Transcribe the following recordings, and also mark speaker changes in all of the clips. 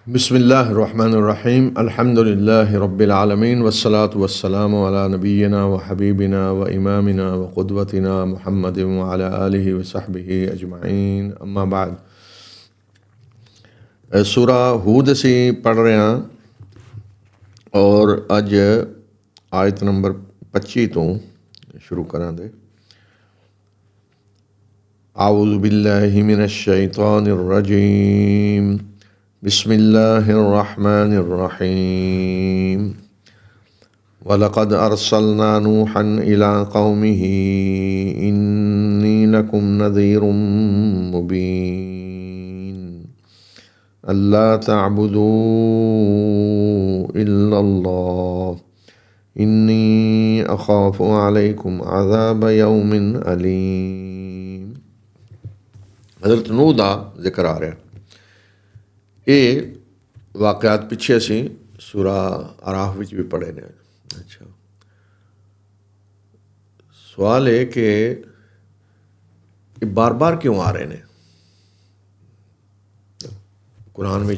Speaker 1: बिस्मिल्लाहिर्रहमानिर्रहीम अल्हम्दुलिल्लाहि रब्बिल आलमीन वस्सलातु वस्सलामु अला नबिय्यिना व हबीबिना व इमामिना व क़ुद्वतिना मुहम्मदिन व अला आलिहि व सहबिहि अजमईन अम्मा बाद। सूरा हूद से पढ़ रहे हैं और अज आयत नंबर 25 तो शुरू करांगे। आऊज़ु बिल्लाहि मिनश शैतानिर रजीम बिस्मिल्लाहिर्रहमानिर्रहीम वलक़द अर्सलना नूहन इला क़ौमिही इन्नी लकुम नज़ीरुम मुबीन अल्ला तअबुदू इल्लल्लाह इन्नी अख़ाफ़ु अलैकुम अज़ाब यौमिन अलीम। हज़रत नूह दा ज़िक्र आ रहा। ये वाक़यात पिछे असी सूरा आराफ विच भी पढ़े ने। अच्छा, सवाल है कि ये बार बार क्यों आ रहे हैं? कुरान में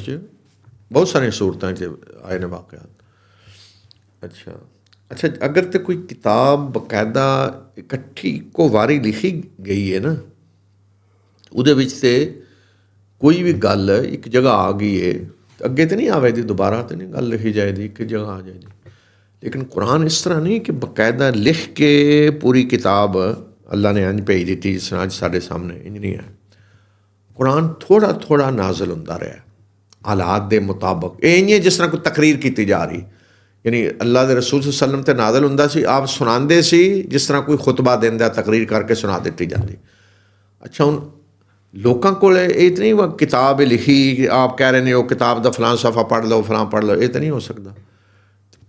Speaker 1: बहुत सारी सूरतां आए ने वाक़यात। अच्छा, अगर तो कोई किताब बकायदा इकट्ठी इक्को वारी लिखी गई है ना, उहदे विच ते कोई भी गल एक जगह आ गई है तो अगे तो नहीं आवेगी, दोबारा तो नहीं गल लिखी जाएगी, एक जगह आ जाएगी। लेकिन कुरान इस तरह नहीं कि बकायदा लिख के पूरी किताब अल्लाह ने इंज भेज दी जिस तरह अज साढ़े सामने, इंज नहीं है। कुरान थोड़ा थोड़ा नाजल होंदा रहा हालात के मुताबिक। ये नहीं जिस तरह कोई तकरीर की जा रही, यानी अल्लाह के रसूल सल्लल्लाहु अलैहि वसल्लम ते नाजल हुंदा सी, आप सुनाते सी जिस तरह कोई खुतबा देंदा, तकरीर करके सुना दी जाती। अच्छा, हुण लोगों को ये तो नहीं वह किताब लिखी कि आप कह रहे हो किताब का फलां सफ़ा पढ़ लो, फलां पढ़ लो, ये तो नहीं हो सकता।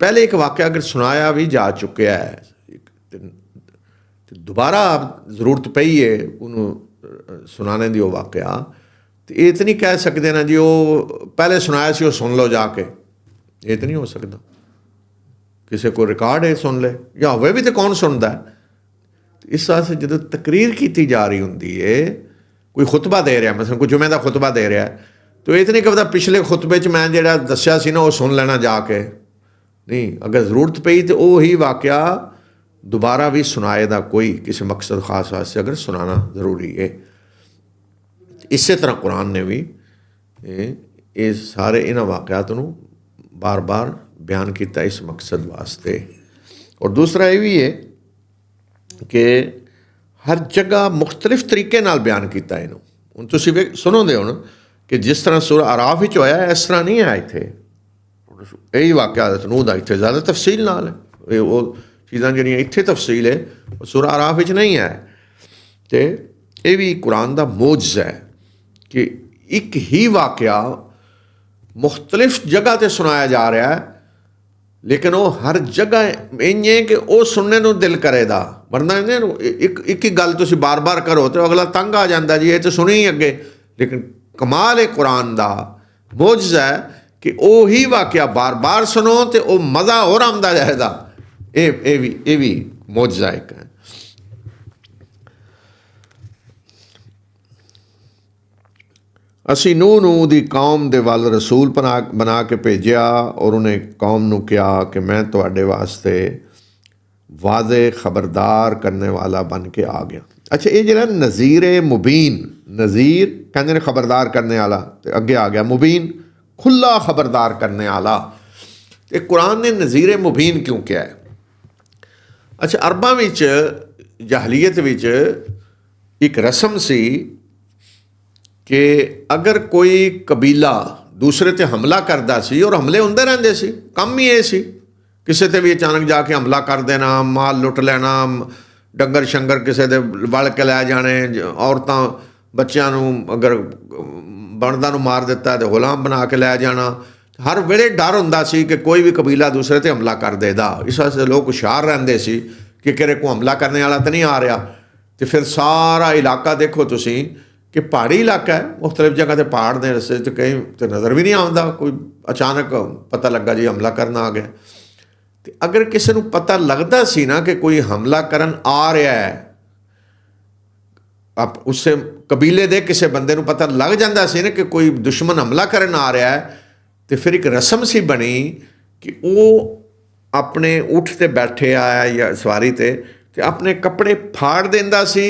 Speaker 1: पहले एक वाक़या अगर सुनाया भी जा चुका है तो दोबारा जरूरत पई है उन्होंने सुनाने की वो वाक़या, तो ये तो नहीं कह सकते ना जी वो पहले सुनाया सी वो सुन लो जाके, ये तो नहीं हो सकता। किसी को रिकॉर्ड है सुन ले, या होवे भी तो कौन सुनता है। इस वास्ते जो तकरीर की जा रही होंगी है, कोई खुतबा दे रहा, मतलब कोई जुमे का खुतबा दे रहा, तो ये तो नहीं कहता पिछले खुतबे च मैं जो दसिया सी ना वो सुन लेना जाके, नहीं। अगर जरूरत पई तो वही वाक़या दोबारा भी सुनाएगा कोई किसी मकसद खास वास्ते, अगर सुनाना जरूरी है। इस तरह कुरान ने भी ये सारे इन्होंने वाक़यात नूं बार बार बयान किया इस मकसद वास्ते। और दूसरा ये भी है कि हर जगह मुख्तलिफ तरीके नाल बयान किया इनू। हुण तुसीं सुनोगे हुण कि जिस तरह सूरा आराफ विच होया इस तरह नहीं है। इत्थे यही वाक़या नूह दा इत्थे ज़्यादा तफसील नाल है, वो चीज़ां जिहड़ियां इत्थे तफसील है सूरा आराफ विच नहीं है। तो ये भी कुरान दा मोजज़ा है कि एक ही वाक़या मुख्तलिफ जगह ते सुनाया जा रहा है, लेकिन वो हर जगह इंज है कि वो सुनने को दिल करेगा। वरना एक ही गल तुसीं बार बार करो तो अगला तंग आ जाता जी, ये तो सुनी ही अगे। लेकिन कमाल है कुरान का मोजज़ा है कि वो ही वाक़या बार बार सुनो तो वो मज़ा और आंदा जाएगा। ये भी मोजज़ा एक है। असी नूह नूह दी कौम दे वल रसूल बना के भेजिया और उन्हें कौम नूं कहा कि मैं तुहाडे वास्ते वाज़े खबरदार करने वाला बन के आ गया। अच्छा, ये जरा नज़ीर मुबीन, नज़ीर कहते हैं खबरदार करने वाला, तो अगे आ गया मुबीन खुला खबरदार करने वाला। तो कुरान ने नज़ीर मुबीन क्यों किया है? अच्छा, अरबां विच जाहलीयत विच एक रस्म सी कि अगर कोई कबीला दूसरे ते हमला करता सी, और हमले होंदे रहंदे सी, काम ही ये सी किसी ते भी अचानक जाके हमला कर देना, माल लुट लेना, डंगर शंगर किसी दे वल के लै जाने, औरतां बच्चों अगर बनदा नूं मार दिता तो गुलाम बना के लै जाना। हर वेले डर हुंदा सी कि कोई भी कबीला दूसरे ते हमला कर देगा। इस वास्ते लोग हुशियार रहंदे सी कि किरे को हमला करने वाला तो नहीं आ रहा। तो फिर सारा इलाका देखो तुसीं कि पहाड़ी इलाका है, मुख्तलिफ जगह ते पहाड़ ने, रस्ते तो कहीं तो नज़र भी नहीं आता, कोई अचानक पता लगा जी हमला करना आ गया। तो अगर किसी को पता लगता सी ना कि कोई हमला करन आ रहा है, आप उससे कबीले दे किसी बंदे को पता लग जाता सी ना कि कोई दुश्मन हमला करन आ रहा है, तो फिर एक रस्म सी बनी कि वो अपने ऊठ ते बैठे आया या सवारी ते अपने कपड़े फाड़ देंदा सी,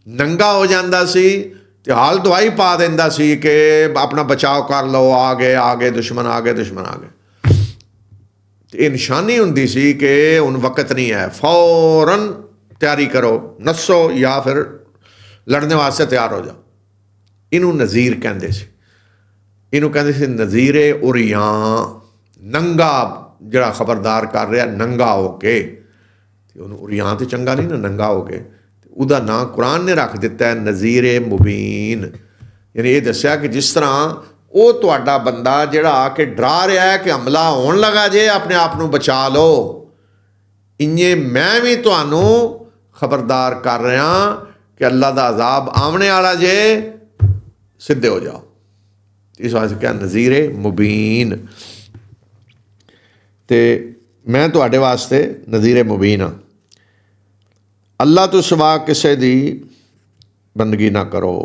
Speaker 1: नंगा हो जाता सी ते हाल दवाई पा देंदा सी कि अपना बचाव कर लो, आ गए दुश्मन आ गए, दुश्मन आ गए। तो ये निशानी हुंदी सी कि हुण वक्त नहीं है, फौरन तैयारी करो, नसो या फिर लड़ने वास्ते तैयार हो जाओ। इनू नज़ीर कहंदे सी, इनू कहंदे सी नज़ीरे उरियां, नंगा जिहड़ा खबरदार कर रहा नंगा हो के, उन्होंने उरियां तो चंगा नहीं ना, नंगा हो के। ਉਹਦਾ ਨਾਂ कुरान ने रख दिता है नज़ीरे मुबीन। यानी ये दसिया कि जिस तरह वो तुहाडा बंदा जिहड़ा आके डरा रहा है कि हमला होण लगा जे, अपने आप नूं बचा लो, इन्ने मैं भी तुहानू खबरदार कर रहा कि अल्लाह का अजाब आने वाला जे, सीधे हो जाओ। इस वास्ते क्या नज़ीरे मुबीन, तो मैं तुहाडे वास्ते नज़ीरे मुबीन हाँ। अल्लाह तो सिवा किसी दी बंदगी ना करो,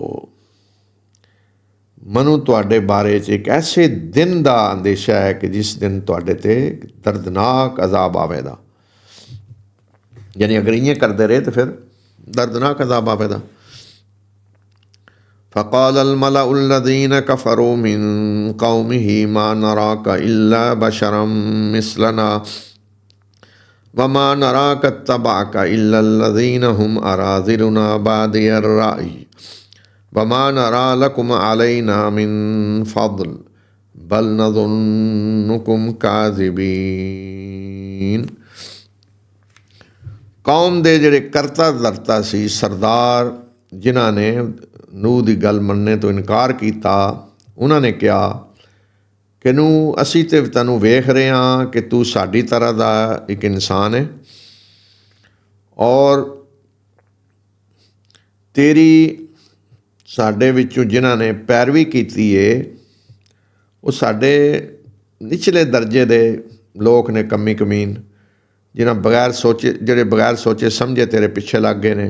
Speaker 1: मनु तुहाडे बारे च एक ऐसे दिन का अंदेशा है कि जिस दिन तुहाडे ते दर्दनाक अजाब आवेगा। यानी अगर इं करते रहे तो फिर दर्दनाक अजाब आवेगा। फ़क़ाल अल-मलअुल्लज़ीन कफ़रू मिन क़ौमिही मा नराका इल्ला बशरम मिस्लना वमा नराका इत्तबअका इल्लल्लज़ीन हुम अराज़िलुना बादियर राई वमा नरा लकुम अलैना मिन फ़ज़ल बल नज़ुन्नुकुम काज़िबीन। कौम दे जिहड़े करता धरता सी सरदार, जिन्हां ने नूह की गल मनने तो इनकार किया, उन्होंने कहा कि नू असी तो तैनूं वेख रहे हाँ कि तू साडी तरह का एक इंसान है और तेरी साडे विचों जिन्हां ने पैरवी की है वो साडे निचले दर्जे दे लोग ने, कमी कमीन, जिन्हां बगैर सोचे, जिहड़े बगैर सोचे समझे तेरे पिछे लग गए ने।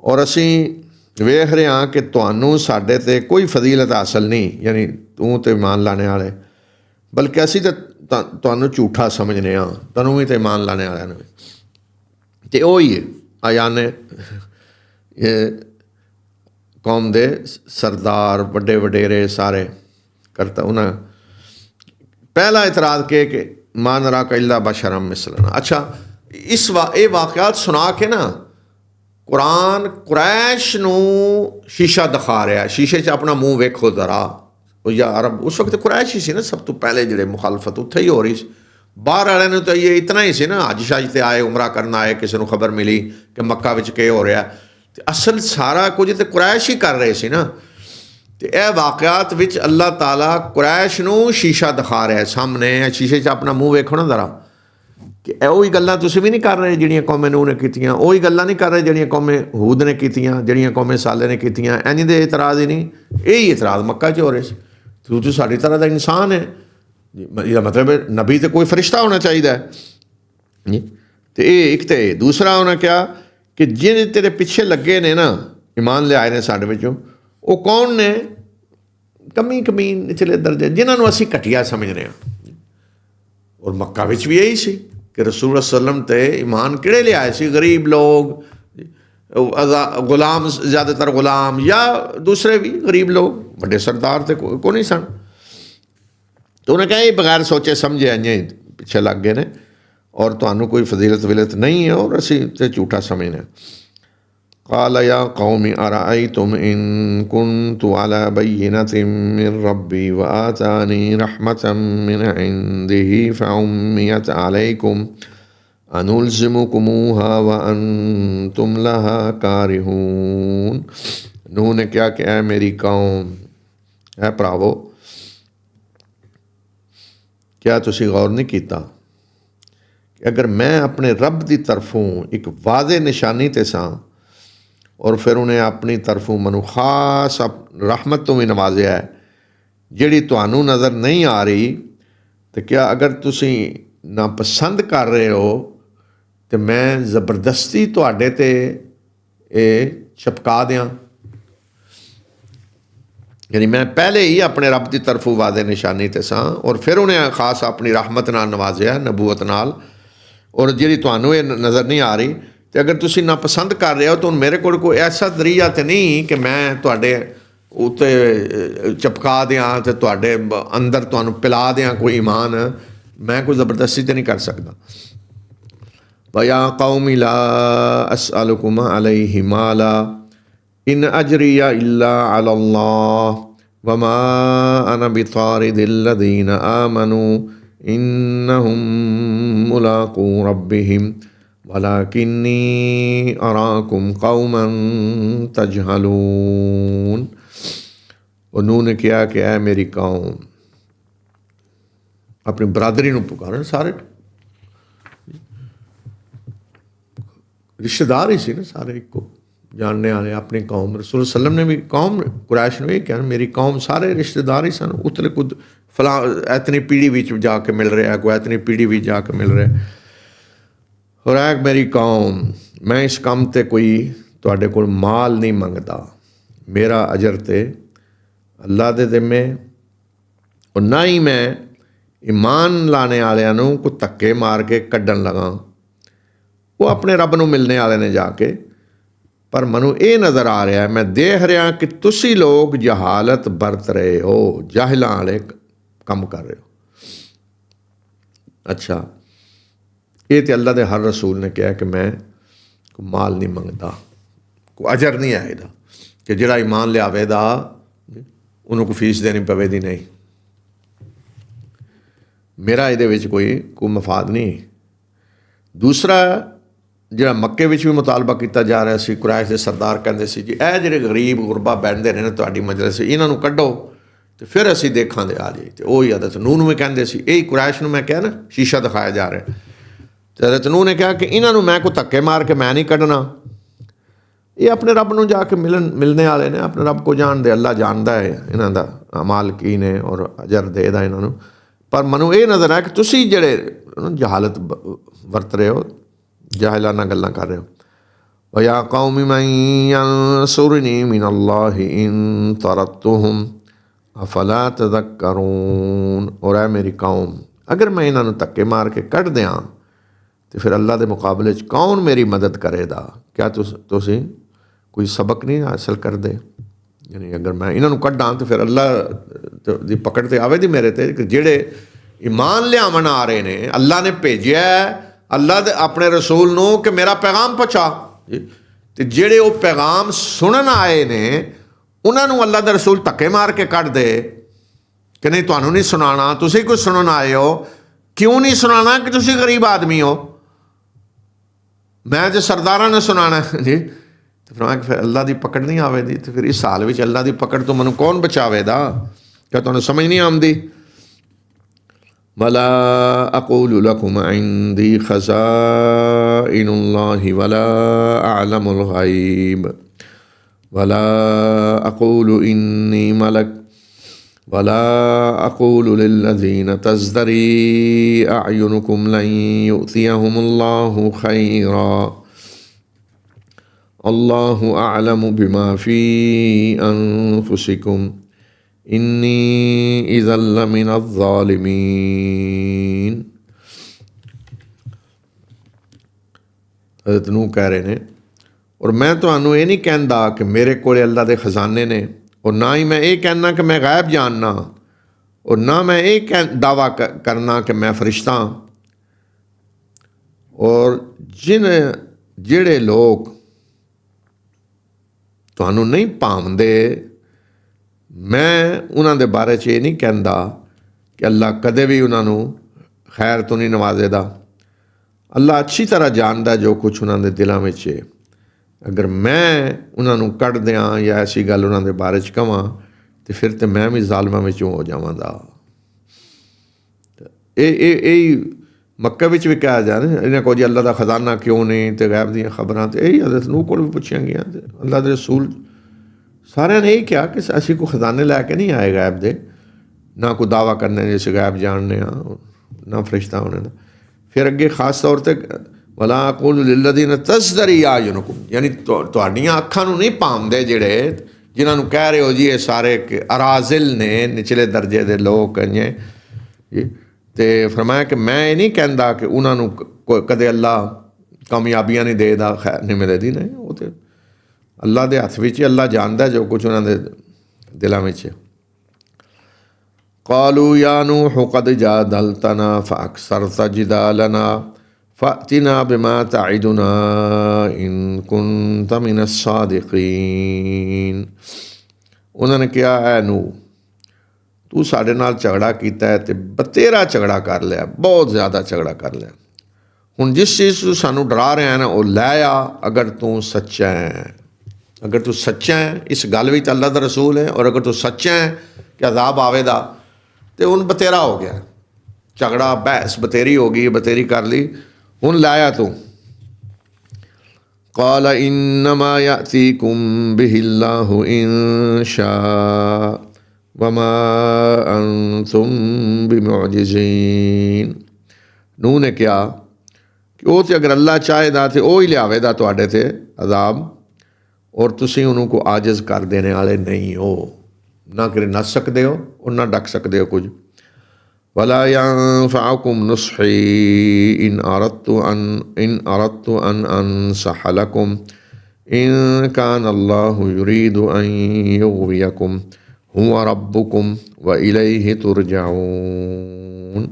Speaker 1: और असी वेख रहे हाँ कि तुहानू साडे ते कोई फजीलत हासिल नहीं, यानी तू तो ईमान लाने वाले, बल्कि असी तो तुहानू झूठा समझने हाँ, तैनूं भी तो ईमान लाने वाले ने। तो वही है आयाने कौम दे सरदार, वड्डे वडेरे सारे करता, उन्हें पहला इतराज़ के मा नराका इल्ला बशरम मिसलना। अच्छा, इस ये वाक़यात सुना के ना कुरान कुरैश नूं शीशा दिखा रहा है, शीशे च अपना मूँह वेखो जरा। या अरब उस वक्त कुरैश ही सी ना सब तो पहले जिहड़े मुखालफत उत्थे ही हो रही सी। बाहर वाले नूं तो ये इतना ही सी ना, हज शज ते आए, उमरा करना आए, किसी नूं खबर मिली कि मक्का विच के हो रहा, तो असल सारा कुछ तो कुरैश ही कर रहे सी ना। तो यह वाक़यात विच अल्लाह ताला कुरैश नूं शीशा दिखा रहा है सामने, शीशे च अपना मूँह वेखो ना जरा, कि ਉਹੀ ਗੱਲਾਂ ਤੁਸੀਂ भी नहीं कर रहे ਜਿਹੜੀਆਂ कौमें नूह ने कीतियां, ਉਹੀ ਗੱਲਾਂ नहीं कर रहे ਜਿਹੜੀਆਂ कौमें हूद ने कीतियां, ਜਿਹੜੀਆਂ कौमें साले ने कीतियां। ਇੰਝ ਦੇ ਇਤਰਾਜ਼ ही नहीं, यही इतराज़ मक्का च हो रहे सी। तू साड़ी तरह का इंसान है, इसका मतलब है नबी तो कोई फरिश्ता होना चाहिए जी। तो ये एक तो दूसरा उन्हें क्या कि जिन तेरे पिछे लगे ने ना, ईमान ले आए ने साढ़े विचों, वो कौन ने? कमी कमीन निचले दर्जे, जिन्होंने असी घटिया समझने हैं। और मक्का विच भी यही सी कि रसूल सल्लम ते ईमान किहड़े ले आए सी? गरीब लोग, गुलाम, ज़्यादातर गुलाम या दूसरे भी गरीब लोग, बड़े सरदार तो को नहीं सन। तो उन्हें कहा बगैर सोचे समझे अं पिछे लग गए ने और तुहानू कोई फजीलत विलत नहीं है और असी तो झूठा समझने। क़ाल या क़ौम अरअयतुम इन कुन्तु अला बय्यिनतिन मिन रब्बी व आतानी रहमतम मिन इंदिही फउम्मियत अलैकुम अनुल्ज़िमुकुमूहा व अंतुम लहा कारिहून। नूह ने क्या कि ऐ मेरी कौम, ऐ भरावो, क्या तुसी गौर नहीं किया कि अगर मैं अपने रब की तरफों एक वाज़े निशानी ते सां और फिर उन्हें अपनी तरफों मनु खास रहमत तो भी नवाजिया है जिहड़ी तुहानू नज़र नहीं आ रही, तो क्या अगर तुसी नापसंद कर रहे हो तो मैं ज़बरदस्ती तुहाडे ते छपका दियां? यानी मैं पहले ही अपने रब की तरफों वादे निशानी ते सां और फिर उन्हें खास अपनी रहमत नाल नवाजिया नबूवत नाल और जी तुहानू ये नज़र नहीं आ रही तो अगर तुसी नापसंद कर रहे हो तो मेरे कोई ऐसा दरिया तो नहीं कि मैं तुहाडे उत्ते चपका दियाँ तो तुहाडे अंदर तुहानू पिला दियाँ कोई ईमान मैं कोई ज़बरदस्ती तो नहीं कर सकता। वया कौमी ला अस्अलुकुम अलैहि माला इन अजरिया इल्ला अल्लाह वमा अना बितारिदिल्लज़ीन आमनू इन्नहुम मुलाक़ू रब्बिहिम वलाकिन्नी अराकुम कौमन तजहलून। और नूह ने कहा कि ऐ मेरी कौम, अपनी बरादरी नूं पुकारन, सारे रिश्तेदार ही सी ना सारे एक जानने वाले अपनी कौम। रसूल सल्लम ने भी कौम कुरैश ने भी कहा मेरी कौम सारे रिश्तेदार ही सन, उतले कुछ फला इतनी पीढ़ी विच जाके मिल रहा, कोई इतनी पीढ़ी विच जाके मिल रहा। और ऐ मेरी कौम, मैं इस काम ते कोई तुहाडे कोल माल नहीं मंगदा, मेरा अजर ते अल्लाह दे जिम्मे और ना ही मैं ईमान लाने वालियां नूं कोई धक्के मार के कड्डन लगा, वो अपने रब नूं मिलने वाले ने जाके। पर मैनू ये नज़र आ रहा है, मैं देख रहा कि तुसी लोग जहालत बरत रहे हो, जाहिलां वाले कम कर रहे हो। अच्छा, ये तो अल्लाह के हर रसूल ने कहा कि मैं कोई माल नहीं मंगता, कोई अजर नहीं है इहदा कि जिहड़ा ईमान लियावेगा उन्होंने कोई फीस देनी पवेगी, नहीं मेरा ये कोई मफाद नहीं। दूसरा जिहड़ा मक्के विच भी मुतालबा किया जा रहा सी, कुरैश के सरदार कहते सी जी ए जिहड़े गरीब गुरबा बैठते रहे तुहाडी मजलिस इन्हां नूं कड्डो तो फिर असीं देखां दे आ जाए। तो वही हज़रत नूह नूं भी कहते सी, यही कुरैश नूं मैं कहा ना शीशा दिखाया जा रहा है। तो हज़रत नूह ने कहा कि इन्हां नूं मैं कोई धक्के मार के मैं नहीं कड्डना, ये अपने रब नूं जाके मिलने वाले ने, अपने रब को जानते, अल्लाह जानता है इन्हां दा अमाल की ने और अजर देदा इन्हां नूं। पर मैनू ये नज़र आया कि तुसी जिहड़े जहालत वरत रहे हो, जाहिलाना गल्लां कर रहे हो। वया कौमी मन यंसुरनी मिनल्लाहि इन तरत्तुहुम अफला तज़क्करून। और है मेरी कौम, अगर मैं इन्हां नूं धक्के मार के कढ़ दियां तो फिर अल्लाह के मुकाबले कौन मेरी मदद करेगा? क्या तुसी कोई सबक नहीं हासिल करते? यानी अगर मैं इन्हों कड्डां तो फिर अल्लाह की पकड़ तो आवेगी मेरे ते कि जेड़े ईमान लियावन आ रहे ने, अल्लाह ने भेजिया अल्लाह दे अपने रसूल नूं कि मेरा पैगाम पहुँचा, तो जेड़े वो पैगाम सुनन आए ने उन्होंने अल्लाह का रसूल धक्के मार के कढ़ दे कि नहीं तुहानू नहीं सुनाना, तुसी कुछ सुनन आए हो, क्यों नहीं सुनाना कि तुसी गरीब आदमी हो, मैं तो सरदारा ने सुनाना जी। तो फिर फिर अल्लाह की पकड़ नहीं आवेगी, तो फिर इस हाल में अल्लाह की पकड़ तो मैनू कौन बचावेगा? क्या तुहानू समझ नहीं आती? वला अक़ूलु लकुम इंदी खज़ाइनुल्लाहि वला अअलमुल ग़ैब वला अक़ूलु इन्नी मलक वला अक़ूलु लिल्लज़ीन तज़दरी अअयुनुकुम लन युअतियहुमुल्लाहु खैरा अल्लाहु अअलमु बिमा फ़ी अनफ़ुसिकुम इन्नी इज़्ज़न लमिनज़्ज़ालिमीन। हज़रत नूह कह रहे ने, और मैं तुहानू ये नहीं कहता कि मेरे कोल अल्लाह के खजाने ने, और ना ही मैं ये कहना कि मैं गैब जानना, और ना मैं ये दावा करना कि मैं फरिश्ता। और जिहड़े लोग तुहानू नहीं भावते, मैं उन्हां दे बारे च ये नहीं कहता कि अल्लाह कदे भी उन्होंने खैर तो नहीं नवाजेगा। अल्लाह अच्छी तरह जानता जो कुछ उन्होंने दिलों में है। अगर मैं उन्होंने कढ़ दियाँ या ऐसी गल उन्होंने बारे च कहां तो फिर तो मैं भी ज़ालमां में हो जावांगा। यही मक्के विच भी कहा जा इन्हें को जी अल्लाह का खजाना क्यों नहीं, तो गैब दी खबरां तो यही हज़रत नूह को भी पूछिया गई। अल्लाह के रसूल सारे ने यही कहा कि असी कोई खजाने लैके नहीं आए गैब दे, ना कोई दावा करने जिस गैब जानने ना फरिश्ता होने का। फिर अगे खास तौर पर वला अक़ूलु लिल्लज़ीना तज़दरी अयुनुकुम, यानी तुहाडियां अखां नूं नहीं भांदे जिहड़े जिन्होंने कह रहे हो जी ये सारे अराजिल ने, निचले दर्जे के लोग हैं जी, तो फरमाया कि मैं ये नहीं कहता कि उन्होंने कदे अल्लाह कामयाबियां नहीं देता, खैर नहीं मिलती, नहीं, वो तो अल्लाह के हथ में, अल्लाह जानता जो कुछ उन्होंने दिलों में। क़ालू या नूह क़द जादलतना फ़अक्सरता जिदालना फ़अतिना बिमा तइदुना इन कुन्त मिनस्सादिक़ीन। उन्होंने कहा, है नूह, तू साडे नाल झगड़ा किया है, तो बतेरा झगड़ा कर लिया, बहुत ज़्यादा झगड़ा कर लिया। हुण जिस चीज़ तू सानू डरा रहा है ना, वो लै आ, अगर तू सच्चा है, अगर तू सच्चा है, इस गल विच अल्लाह दा रसूल है, और अगर तू सच्चा है कि अजाब आवेगा, तो हुण बतेरा हो गया झगड़ा, बहस बतेरी हो गई, बतेरी कर ली, हुण लाया तू। क़ाल इन्नमा यातीकुम बिहिल्लाहु इन शाअ वमा अंतुम बिमुअजिज़ीन। नूह ने कहा कि वो तो अगर अल्लाह चाहेगा तो वह ही लियावेगा तुहाडे ते अजाब, और तुसीं उन्हों को आजिज़ कर देने वाले नहीं हो, ना कि नस सकते हो और ना डक सकते हो कुछ। वला यंफ़अकुम नुस्ही इन अरदतु अन अंसह लकुम इन कान अल्लाहु युरीदु अन युग़वियकुम हुवा रब्बुकुम व इलैहि तुरजऊन।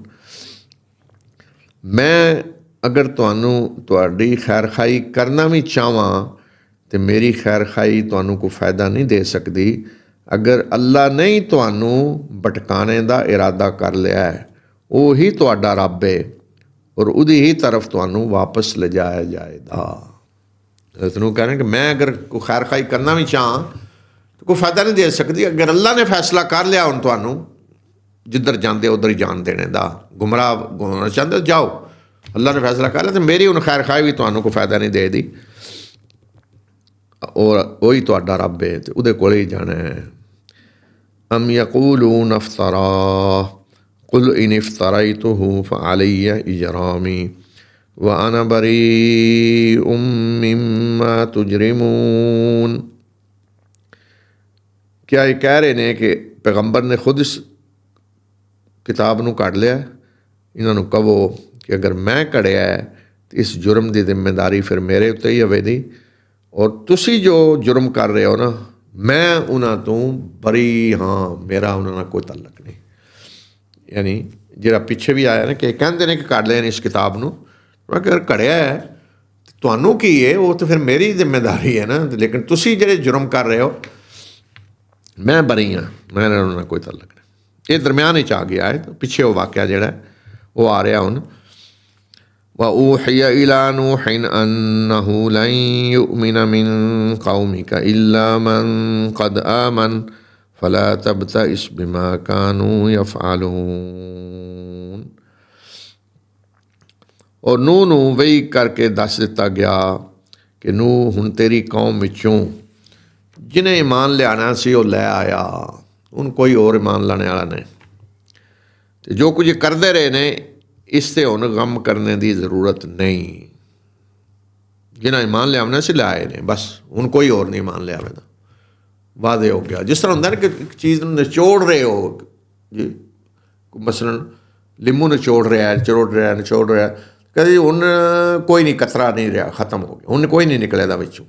Speaker 1: मैं अगर तुहानू तुहाडी खैर खाई करना भी चाहवां तो मेरी खैर खाई तुहानू को फ़ायदा नहीं दे सकती अगर अल्लाह ने ही तुहानू भटकाने का इरादा कर लिया है। वो ही तुहाडा रब है और उदी ही तरफ तुहानू वापस ले जाया जाएगा। तेनू कह रहे कि मैं अगर कोई खैर खाई करना भी चाह तो कोई फ़ायदा नहीं दे सकती। अगर अल्लाह ने फैसला कर लिया हुण तुहानू जिधर जाते उधर ही जान देने का, गुमराह होना चाहते हो जाओ, अल्लाह ने फैसला कर लिया, तो मेरी हुण खैर खाई भी तुहानू कोई फ़ायदा नहीं दे दी, और वही तुहाडा रब है तो उहदे कोल ही जाना है। अम यक़ूलून इफ्तरा कुल इन इफ्तरैतुहु फ़अलैया इजरामी व अना बरीउम मिम्मा तुजरिमून। क्या ये कह रहे हैं कि पैगंबर ने खुद इस किताब नूं कढ़ लिया? इन्हों कहो कि अगर मैं कढ़िया है तो इस जुर्म की जिम्मेदारी फिर मेरे उत्ते ही होवेगी, और तुसी जो जुर्म कर रहे हो ना, मैं उन्हां तो बरी हाँ, मेरा उन्हां नाल कोई तल्लक नहीं। यानी जिहड़ा पिछे भी आया ना कि कहते हैं कि कढ़ लेन इस किताब नूं, अगर कढ़िया है तुहानू की है, वो तो फिर मेरी जिम्मेदारी है ना, लेकिन तुसी जिहड़े जुर्म कर रहे हो मैं बरी हाँ, मेरा उन्हां नाल कोई तल्लक नहीं। ये दरम्यान ही आ गया है, तो पिछे वो वाक़या जिहड़ा वो आ रहा हुण। वऊहिय इला नूहिन अन्नहु लन युमिन मिन कौमिका इल्ला मन क़द आमन फला तब्तइस बिमा कानू यफ़अलून। और नूह नूं वही करके दस दिता गया कि नूह हुण तेरी कौम विचों जिन्हें ईमान लियाना सी वो लै आया, हुण कोई होर ईमान लाने वाला नहीं। तो जो कुछ करते रहे ने इससे हुण गम करने की जरूरत नहीं। जिन्हें ईमान लियावना सी लाए ने, बस हुण कोई होर नहीं ईमान लियावेगा, वादे हो गया। जिस तरह होंदा ना कि चीज़ निचोड़ रहे हो जी, मसलन लिमू निचोड़ रहा है, निचोड़ रहा है, कभी हुण कोई नहीं, कतरा नहीं रहा, खत्म हो गया, हुण कोई नहीं निकलेगा विचों।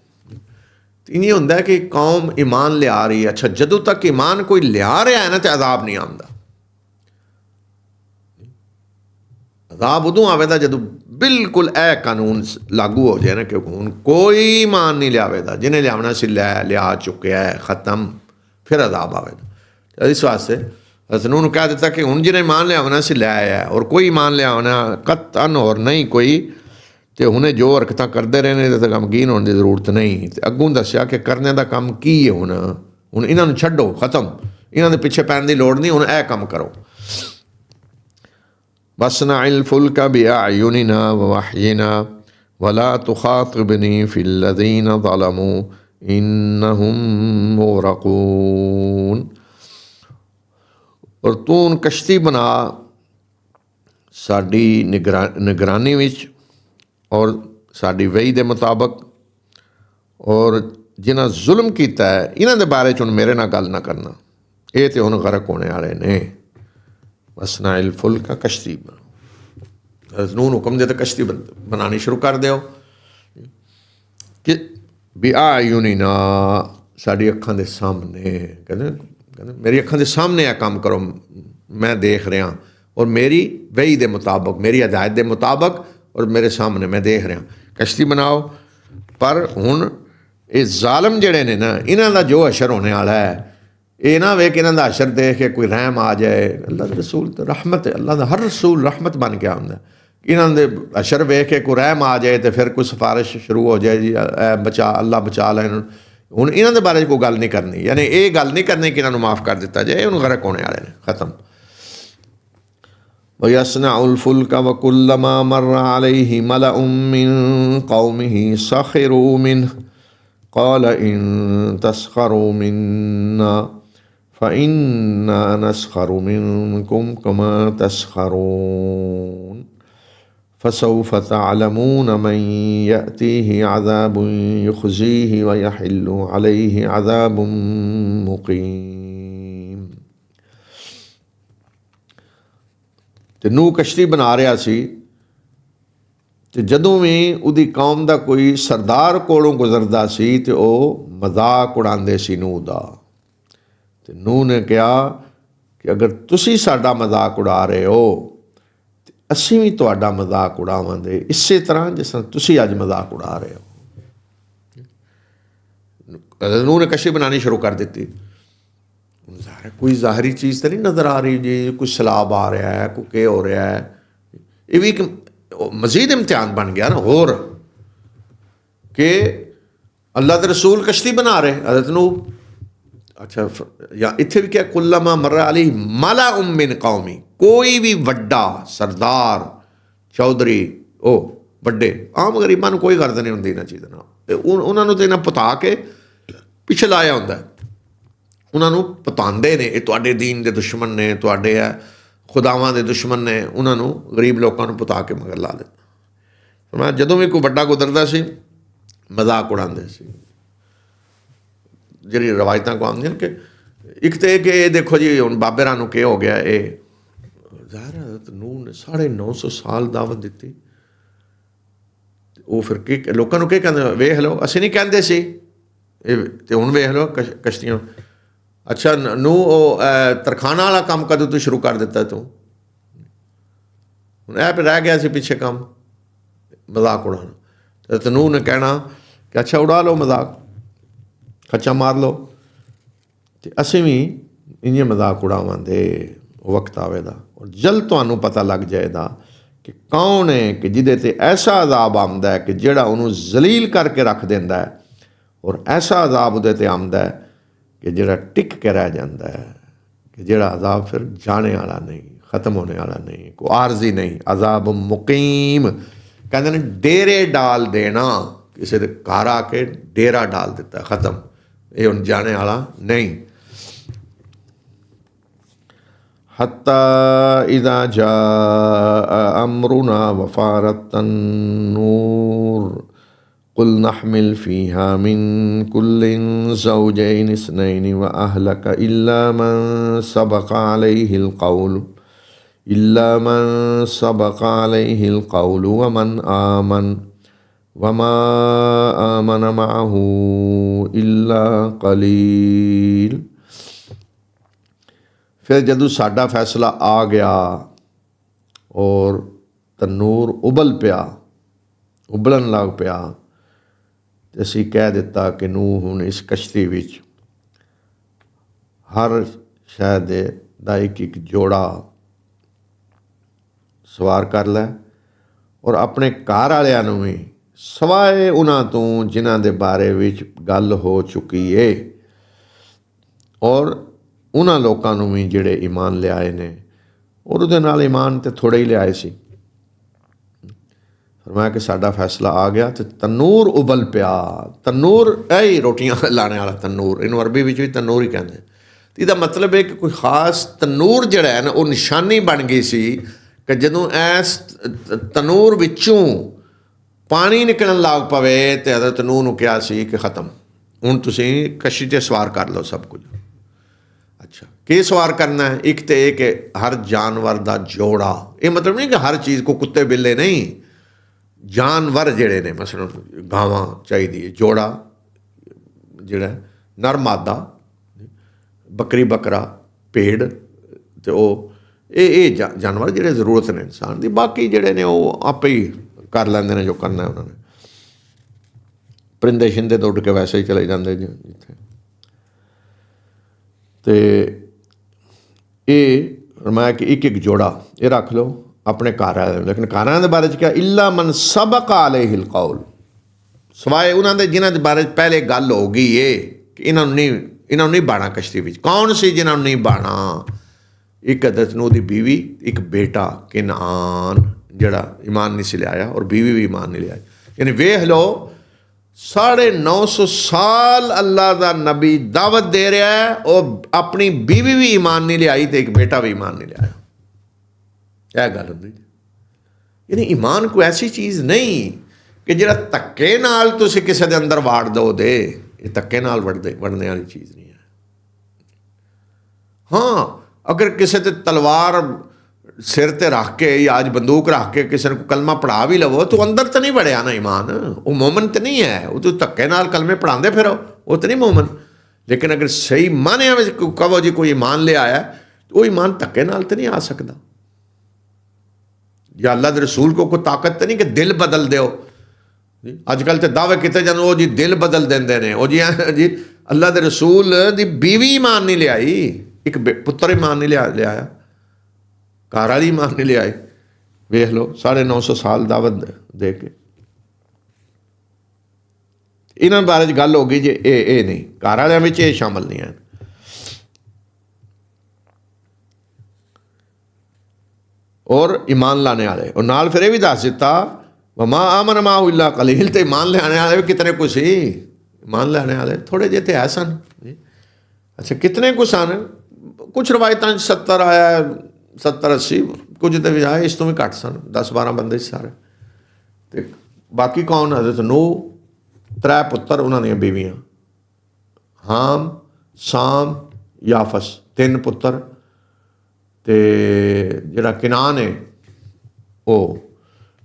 Speaker 1: इन्हीं होंदा है कि कौम ईमान लिया रही है। अच्छा, जदों तक ईमान कोई लिया रहा है ना तो अजाब नहीं आता। अजाब उदों आवेगा जदों बिल्कुल ए कानून लागू हो जाए ना कि हुण कोई ईमान नहीं लियावेगा, जिन्हें लियावना सी लिया चुके है, खत्म, फिर अजाब आवेगा। इस वास्ते हसनून कह दिता कि हुण जिन्हें ईमान लियावना सी लिया है, और कोई ईमान लियावना कतन और नहीं कोई, तो हुणे जो हरकतां करते रहने तो गमगीन होने की जरूरत नहीं। तो अगों दस्या कि करने का काम की है, हुण इन्हों छड्डो, खत्म, इन्हों के पिछे पैण की लोड़ नहीं, हुण यह काम करो। वस्नइल फुल्का बिअयुनिना ववहयिना वला तुखातिबनी फिल्लज़ीना ज़लमू इन्नहुम मुग़रक़ून। और तू कश्ती बना साडी निगरानी विच और साडी वही दे मुताबक, और जिन्हां जुल्म कीता है इन्हां दे बारे च हुण मेरे नाल गल ना करना, ये तो हुण गरक होने वाले ने। वसनाइल फुल्का, कश्ती बनाओ। नूह नूं हुक्म दिता कश्ती बनानी शुरू कर दिओ कि भी आयुनिना, साडी अखां दे सामने। कहते मेरी अखां दे सामने आ काम करो, मैं देख रहा और मेरी वही दे मुताबिक, मेरी हदायत दे मुताबिक और मेरे सामने मैं देख रहा, कश्ती बनाओ। पर हुण ये जालम जड़े ने ना, इन्हां दा जो अशर होने वाला है, ये ना वे कि इन्हां दा अशर देख के कोई रहम आ जाए। अल्लाह दे रसूल तो रहमत है, अल्लाह दा हर रसूल रहमत बन के आंदा। इन्हां दे अशर वेख के कोई रहम आ जाए तो फिर कोई सिफारिश शुरू हो जाए, जी बचा, अल्लाह बचा लैन। हुण इन्हां दे बारे कोई गल नहीं करनी, यानी ये गल नहीं करनी कि इन्हां नूं माफ़ कर दिता जाए, हुण गरक होने वाले ने, खत्म। वयस्नउल फुल्क वकुल्लमा मर्र अलैहि मलउम मिन कौमिही सखिरू मिन्हु क़ाल इन तस्खरू मिन्ना फ़इन्ना नस्खरु मिनकुम कमा तस्खरून फसौफ तअलमून मन यअतीहि अज़ाबुन युख़ज़ीहि व यहिल्लु अलैहि अज़ाबुन मुक़ीम। ते नूह कश्ती बना रहा सी, ते जदों भी उहदी कौम दा कोई सरदार कोलों गुजरदा सी ते वो मजाक उड़ांदे सी नूह दा। ते नूह ने कहा कि अगर तुसी साडा मजाक उड़ा रहे हो ते असीं भी तुहाडा मजाक उड़ावांगे, इसे तरह जिस तरह तुसी अज मजाक उड़ा रहे हो। नूह ने कश्ती बनानी शुरू कर दी। कोई ज़ाहरी चीज़ तो नहीं नज़र आ रही जी, कोई सैलाब आ रहा है, कोई के हो रहा है, ये भी एक मजीद इम्तिहान बन गया ना होर कि अल्लाह के रसूल कश्ती बना रहे हज़रत नूह। अच्छा, या इत्थे भी क्या कुल्लमा मर्रा अलैहि मलउम मिन कौमी, कोई भी वड्डा सरदार चौधरी ओ वड्डे आम गरीबां नूं कोई गर्द नहीं हुंदी इन्हां चीज़ां नाल, उन्हां नूं ते इन्हां पता के पिछे लाया हुंदा, उन्होंने पतांदे ने ये तुहाडे दीन के दुश्मन ने, तुहाडे है खुदावां के दुश्मन ने, उन्होंने गरीब लोगों को पता के मगर ला देता। मैं जदों भी कोई बड़ा गुजरता सी मजाक उड़ाते सी। जी रवायत को आंदियां कि एक तो कि देखो जी हुण बाबे रानू के हो गया, ये ज़ाहिर है नूह ने 950 साल दावत दी। वो फिर के लोगों को कहते वेख लो, असीं नहीं कहते सी ते हुण वेख लो कश्तियां। अच्छा नूह तरखाना वाला काम कदों तू शुरू कर दिता तू? हुण ऐ रह गया सी पिछे काम मजाक उड़ाना। तो नूह ने कहना कि अच्छा उड़ा लो मजाक, खच्चा मार लो, तो असीं भी इ'यां मजाक उड़ावांगे, वक्त आवेगा और जल्द तुहानूं पता लग जाएगा कि कौन है कि जिहदे ते ऐसा अजाब आंदा है कि जिहड़ा उहनूं जलील करके रख दिंदा है, और ऐसा अजाब उहदे ते आंदा है कि जिहड़ा टिक के रह जाता है, कि जिहड़ा अजाब फिर जाने वाला नहीं, ख़त्म होने वाला नहीं, कोई आरजी नहीं, अजाब मुकीम। कहते हैं डेरे डाल देना, किसी के घर आके डेरा डाल दिता, ख़त्म, ये हुण जाने वाला नहीं। हत्ता इज़ा जाअ अमरुना वफ़ारत तन्नूर कुल नहमिल फ़ीहा मिन कुल्लिन ज़ौजैनि इस्नैनि व अहलक इल्ला मन सबक़ अलैहिल क़ौलु व मन आमन वमा आमन मअहू इल्ला क़लील। फिर जदों साडा फैसला आ गया और तनूर उबल पिया, उबलन लग पिया, तो असीं कह दिता कि नूह हुण इस कश्ती विच हर शै दा एक जोड़ा सवार कर लै और अपने घर वालियां नूं भी सवाए उन्हां तों जिन्हां दे बारे विच गल हो चुकी है, और उन्हां लोकां नूं भी जिहड़े ईमान लियाए ने, और उहदे नाल ईमान ते थोड़े ही लियाए सी। फरमाया कि साडा फैसला आ गया तो तनूर उबल पिया। तनूर ऐ रोटियां लाने वाला तनूर, इनू अरबी विच भी तनूर ही कहते। इसदा मतलब है कि कोई खास तनूर जिहड़ा है ना, वो निशानी बन गई सी कि जदों इस तनूर विचों पानी निकलन लग पवे तो हज़रत नूह नूं कहा सी कि ख़त्म, ਹੁਣ ਤੁਸੀਂ ਕਸ਼ਤੀ 'ਤੇ ਸਵਾਰ ਕਰ ਲਓ ਸਭ ਕੁਝ। ਅੱਛਾ, ਕੀ ਸਵਾਰ ਕਰਨਾ ਹੈ? ਇੱਕ ਤਾਂ ਇਹ ਕਿ ਹਰ ਜਾਨਵਰ ਦਾ ਜੋੜਾ, ਇਹ ਮਤਲਬ ਨਹੀਂ ਕਿ ਹਰ ਚੀਜ਼ ਕੋ ਕੁੱਤੇ ਬਿੱਲੇ ਨਹੀਂ, ਜਾਨਵਰ ਜਿਹੜੇ ਨੇ ਮਸਲਨ ਗਾਵਾਂ ਚਾਹੀਦੀ ਹੈ, ਜੋੜਾ ਜਿਹੜਾ ਨਰ ਮਾਦਾ, ਬੱਕਰੀ ਬੱਕਰਾ ਭੇਡ, ਅਤੇ ਉਹ ਇਹ ਜਾਨਵਰ ਜਿਹੜੇ ਜ਼ਰੂਰਤ ਨੇ ਇਨਸਾਨ ਦੀ। ਬਾਕੀ ਜਿਹੜੇ ਨੇ ਉਹ ਆਪੇ ਹੀ ਕਰ ਲੈਂਦੇ ਨੇ ਜੋ ਕਰਨਾ ਉਹਨਾਂ ਨੇ। ਪਰਿੰਦੇ ਸ਼ਿੰਦੇ ਤੋਂ ਉੱਡ ਕੇ ਵੈਸੇ ਹੀ ਚਲੇ ਜਾਂਦੇ ਜੀ ਜਿੱਥੇ। ਅਤੇ ਇਹ ਮੈਂ ਕਿ ਇੱਕ ਜੋੜਾ ਇਹ ਰੱਖ ਲਓ ਆਪਣੇ ਘਰ ਵਾਲਿਆਂ ਨੂੰ। ਲੇਕਿਨ ਘਰਾਂ ਦੇ ਬਾਰੇ 'ਚ ਕਿਹਾ ਇੱਲਾ ਮਨ ਸਬਕ ਅਲੈਹਿਲ ਕੌਲ, ਸਿਵਾਏ ਉਹਨਾਂ ਦੇ ਜਿਨ੍ਹਾਂ ਦੇ ਬਾਰੇ 'ਚ ਪਹਿਲੇ ਗੱਲ ਹੋ ਗਈ ਏ ਕਿ ਇਹਨਾਂ ਨੂੰ ਨਹੀਂ ਬਾਣਾ ਕਸ਼ਤੀ ਵਿੱਚ। ਕੌਣ ਸੀ ਜਿਨ੍ਹਾਂ ਨੂੰ ਨਹੀਂ ਬਾਣਾ? ਇੱਕ ਹਜ਼ਰਤ ਨੂਹ ਦੀ ਬੀਵੀ, ਇੱਕ ਬੇਟਾ ਕਿਨਾਨ ਜਿਹੜਾ ਈਮਾਨ ਨਹੀਂ ਸੀ ਲਿਆਇਆ, ਔਰ ਬੀਵੀ ਵੀ ਈਮਾਨ ਨਹੀਂ ਲਿਆਈ। ਯਾਨੀ ਵੇਖ ਲਓ 950 ਸਾਲ ਅੱਲਾ ਦਾ ਨਬੀ ਦਾਵਤ ਦੇ ਰਿਹਾ ਹੈ, ਉਹ ਆਪਣੀ ਬੀਵੀ ਵੀ ਈਮਾਨ ਨਹੀਂ ਲਿਆਈ ਅਤੇ ਇੱਕ ਬੇਟਾ ਵੀ ਈਮਾਨ ਨਹੀਂ ਲਿਆਇਆ। ਇਹ ਗੱਲ ਹੁੰਦੀ। ਯਾਨੀ ਈਮਾਨ ਕੋਈ ਐਸੀ ਚੀਜ਼ ਨਹੀਂ ਕਿ ਜਿਹੜਾ ਧੱਕੇ ਨਾਲ ਤੁਸੀਂ ਕਿਸੇ ਦੇ ਅੰਦਰ ਵਾੜ ਦਿਓ ਦੇ। ਇਹ ਧੱਕੇ ਨਾਲ ਵੜਨੇ ਵਾਲੀ ਚੀਜ਼ ਨਹੀਂ ਹੈ। ਹਾਂ, ਅਗਰ ਕਿਸੇ 'ਤੇ ਤਲਵਾਰ ਸਿਰ 'ਤੇ ਰੱਖ ਕੇ ਜਾਂ ਅੱਜ ਬੰਦੂਕ ਰੱਖ ਕੇ ਕਿਸੇ ਨੂੰ ਕਲਮਾ ਪੜ੍ਹਾ ਵੀ ਲਵੋ ਤਾਂ ਅੰਦਰ ਤਾਂ ਨਹੀਂ ਵੜਿਆ ਨਾ ਈਮਾਨ, ਉਹ ਮੋਮਨ ਤਾਂ ਨਹੀਂ ਹੈ। ਉਹ ਤੂੰ ਧੱਕੇ ਨਾਲ ਕਲਮੇ ਪੜ੍ਹਾਉਂਦੇ ਫਿਰ ਉਹ ਤਾਂ ਨਹੀਂ ਮੋਮਨ। ਲੇਕਿਨ ਅਗਰ ਸਹੀ ਮਾਨਿਆਂ ਵਿੱਚ ਕਹੋ ਜੀ ਕੋਈ ਈਮਾਨ ਲਿਆਇਆ, ਉਹ ਈਮਾਨ ਧੱਕੇ ਨਾਲ ਤਾਂ ਨਹੀਂ ਆ ਸਕਦਾ। ਜਾਂ ਅੱਲਾ ਦੇ ਰਸੂਲ ਕੋ ਕੋਈ ਤਾਕਤ ਤਾਂ ਨਹੀਂ ਕਿ ਦਿਲ ਬਦਲ ਦਿਓ। ਅੱਜ ਕੱਲ੍ਹ ਤਾਂ ਦਾਅਵੇ ਕੀਤੇ ਜਾਂਦੇ ਉਹ ਜੀ ਦਿਲ ਬਦਲ ਦਿੰਦੇ ਨੇ। ਉਹ ਜੀ ਅੱਲਾ ਦੇ ਰਸੂਲ ਦੀ ਬੀਵੀ ਈਮਾਨ ਨਹੀਂ ਲਿਆਈ, ਇੱਕ ਪੁੱਤਰ ਈਮਾਨ ਨਹੀਂ ਲਿਆਇਆ, ਘਰ ਵਾਲੀ ਈਮਾਨ ਨਹੀਂ ਲਿਆਈ। ਵੇਖ ਲਓ 950 ਸਾਲ ਦਾਵਤ ਦੇ ਕੇ ਇਹਨਾਂ ਬਾਰੇ 'ਚ ਗੱਲ ਹੋ ਗਈ ਜੇ ਇਹ ਨਹੀਂ, ਘਰ ਵਾਲਿਆਂ ਵਿੱਚ ਇਹ ਸ਼ਾਮਲ ਨਹੀਂ ਹੈ। ਔਰ ਈਮਾਨ ਲਾਣੇ ਵਾਲੇ, ਔਰ ਨਾਲ ਫਿਰ ਇਹ ਵੀ ਦੱਸ ਦਿੱਤਾ ਵਮਾ ਆਮਨ ਮਾਹੁ ਇਲਾ ਕਲੀਲ, ਤੇ ਈਮਾਨ ਲਿਆਣੇ ਵਾਲੇ ਵੀ ਕਿਤਨੇ ਕੁ ਸੀ। ਈਮਾਨ ਲਿਆਣੇ ਵਾਲੇ ਥੋੜ੍ਹੇ ਜਿਹੇ ਤੇ ਹੈ ਸਨ। ਅੱਛਾ, ਕਿਤਨੇ ਕੁ ਸਨ? ਕੁਛ ਰਵਾਇਤਾਂ 'ਚ 70 ਆਇਆ, 70 80, ਕੁਝ ਤਾਂ ਵੀ ਆਏ ਇਸ ਤੋਂ ਵੀ ਘੱਟ ਸਨ, 10-12 ਬੰਦੇ ਸਾਰੇ। ਅਤੇ ਬਾਕੀ ਕੌਣ? ਹਜ਼ਰਤ ਨੂਹ, 3 ਪੁੱਤਰ, ਉਹਨਾਂ ਦੀਆਂ ਬੀਵੀਆਂ ਹਾਮ, ਸਾਮ, ਯਾਫਸ, 3 ਪੁੱਤਰ। ਅਤੇ ਜਿਹੜਾ ਕਿਨਾਨ ਹੈ ਉਹ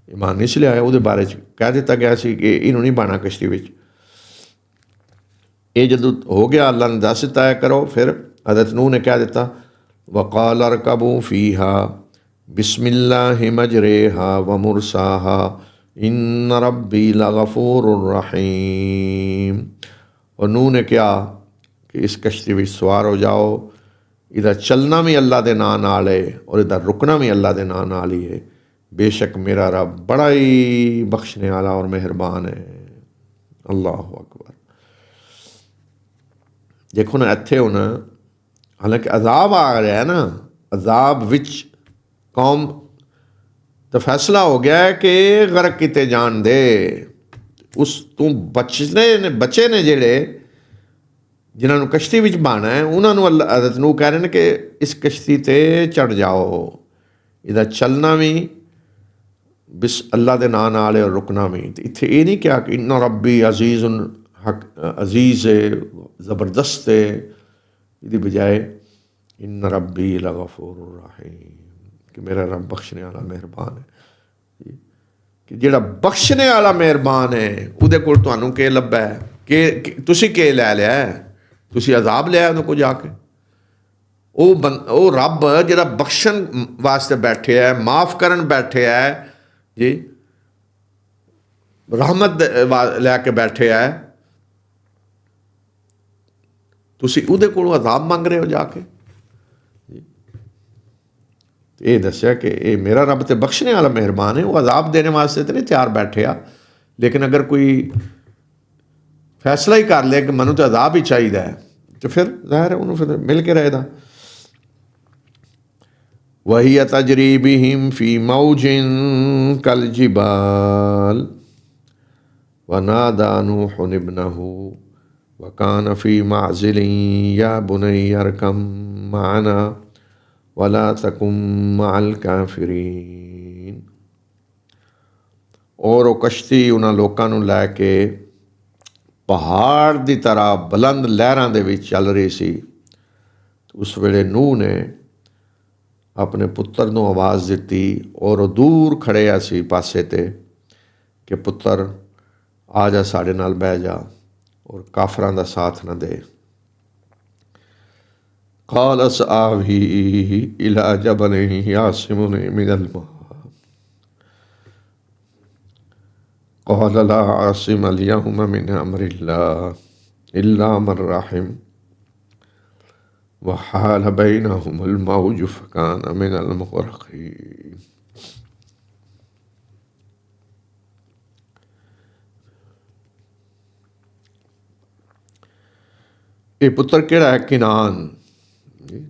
Speaker 1: ਈਮਾਨ ਨਹੀਂ ਸੀ ਲਿਆਇਆ। ਉਹਦੇ ਬਾਰੇ 'ਚ ਕਹਿ ਦਿੱਤਾ ਗਿਆ ਸੀ ਕਿ ਇਹਨੂੰ ਨਹੀਂ ਬਾਣਾ ਕਸ਼ਤੀ ਵਿੱਚ। ਇਹ ਜਦੋਂ ਹੋ ਗਿਆ ਅੱਲਾ ਨੇ ਦੱਸ ਦਿੱਤਾ ਹੈ ਕਰੋ। ਫਿਰ ਹਜ਼ਰਤ ਨੂਹ ਨੇ ਕਹਿ ਦਿੱਤਾ ਵਕਾਲ ਅਰਕਬੂ ਫੀਹਾ ਬਿਸਮਿल्लाहि मजरेहा व मुरसाहा इन्न रब्बी लगफूरुर रहीम। और नूह ने कहा कि इस कश्ती में सवार हो जाओ, इधर चलना भी अल्लाह के नाम नाल है और इधर रुकना भी अल्लाह के नाम नाल ही है। बेशक मेरा रब बड़ा ही बख्शने वाला और मेहरबान है। अल्लाह अकबर। देखो ना इत्थे हुण हालांकि अजाब आ रहा है ना, अजाब विच कौम तो फैसला हो गया है कि गरक किते जान दे। उस तू बचे ने जेड़े जिन्होंने कश्ती विच बाना है उन्होंने अल्लाह हज़रत नूह कह रहे हैं कि इस कश्ती ते चढ़ जाओ, इधर चलना भी बिस अल्लाह के नाम नाल और रुकना भी। तो इत्थे ये नहीं क्या कि इन्ना रब्बी अजीज़ हक अजीज़ है, ज़बरदस्त है, इसकी बजाय इन्ना रब्बी लगफूरुर रहीम, कि मेरा रब बख्शने वाला मेहरबान है। कि जेड़ा बख्शने वाला मेहरबान है उहदे कोल तुहानूं के लब्भा है कि तुसीं के लै लिया है? तुसीं अजाब लिया उहदे कोल जाके। ਉਹ ਰੱਬ ਜਿਹੜਾ ਬਖਸ਼ਣ ਵਾਸਤੇ ਬੈਠੇ ਹੈ, ਮਾफ़ ਕਰਨ ਬੈਠੇ ਹੈ ਜੀ, ਰਹਿਮਤ ਲੈ ਕੇ ਬੈਠੇ ਹੈ, ਤੁਸੀਂ ਉਹਦੇ ਕੋਲੋਂ ਅਜ਼ਾਬ ਮੰਗ ਰਹੇ ਹੋ ਜਾ ਕੇ। ਇਹ ਦੱਸਿਆ ਕਿ ਇਹ ਮੇਰਾ ਰੱਬ ਤੇ ਬਖਸ਼ਣੇ ਵਾਲਾ ਮਿਹਰਬਾਨ ਹੈ, ਉਹ ਅਜ਼ਾਬ ਦੇਣੇ ਵਾਸਤੇ ਤੇ ਨਹੀਂ ਤਿਆਰ ਬੈਠੇ ਆ। ਲੇਕਿਨ ਅਗਰ ਕੋਈ ਫੈਸਲਾ ਹੀ ਕਰ ਲਿਆ ਕਿ ਮੈਨੂੰ ਤਾਂ ਅਜ਼ਾਬ ਹੀ ਚਾਹੀਦਾ ਹੈ, ਤੇ ਫਿਰ ਜ਼ਾਹਿਰ ਹੈ ਉਹਨੂੰ ਫਿਰ ਮਿਲ ਕੇ ਰਹੇਗਾ। वही तजरी बिहिम फी मौजिन कल जिबाल वनादा नूहुन इब्नहु वकान फी माज़िलिन या बुनय्या अरकम माना वला तकुम मअल काफिरीन। और वो कश्ती उन्होंने लोगों लै के ਪਹਾੜ ਦੀ ਤਰ੍ਹਾਂ ਬੁਲੰਦ ਲਹਿਰਾਂ ਦੇ ਵਿੱਚ ਚੱਲ ਰਹੀ ਸੀ। ਉਸ ਵੇਲੇ ਨੂਹ ਨੇ ਆਪਣੇ ਪੁੱਤਰ ਨੂੰ ਆਵਾਜ਼ ਦਿੱਤੀ ਔਰ ਉਹ ਦੂਰ ਖੜਿਆ ਸੀ ਪਾਸੇ 'ਤੇ ਕਿ ਪੁੱਤਰ ਆ ਜਾ, ਸਾਡੇ ਨਾਲ ਬਹਿ ਜਾ ਔਰ ਕਾਫਰਾਂ ਦਾ ਸਾਥ ਨਾ ਦੇ। ਕਾਲ ਸਆਵੀ ਇਲਾ ਜਬਲਿਨ ਯਅਸਿਮੁਨੀ ਮਿਨਲ ਮਾਅ ਕਾਲ ਲਾ ਆਸਿਮ ਅਲ-ਯawma ਮਿਨ ਅਮਰਿल्लाह इल्ला मन रहिम वहाल बैनहुमुल मौज फकान मिनल मुग़रक़ीन। ਇਹ ਪੁੱਤਰ ਕਿਹੜਾ ਹੈ? ਕਿਨਾਨ।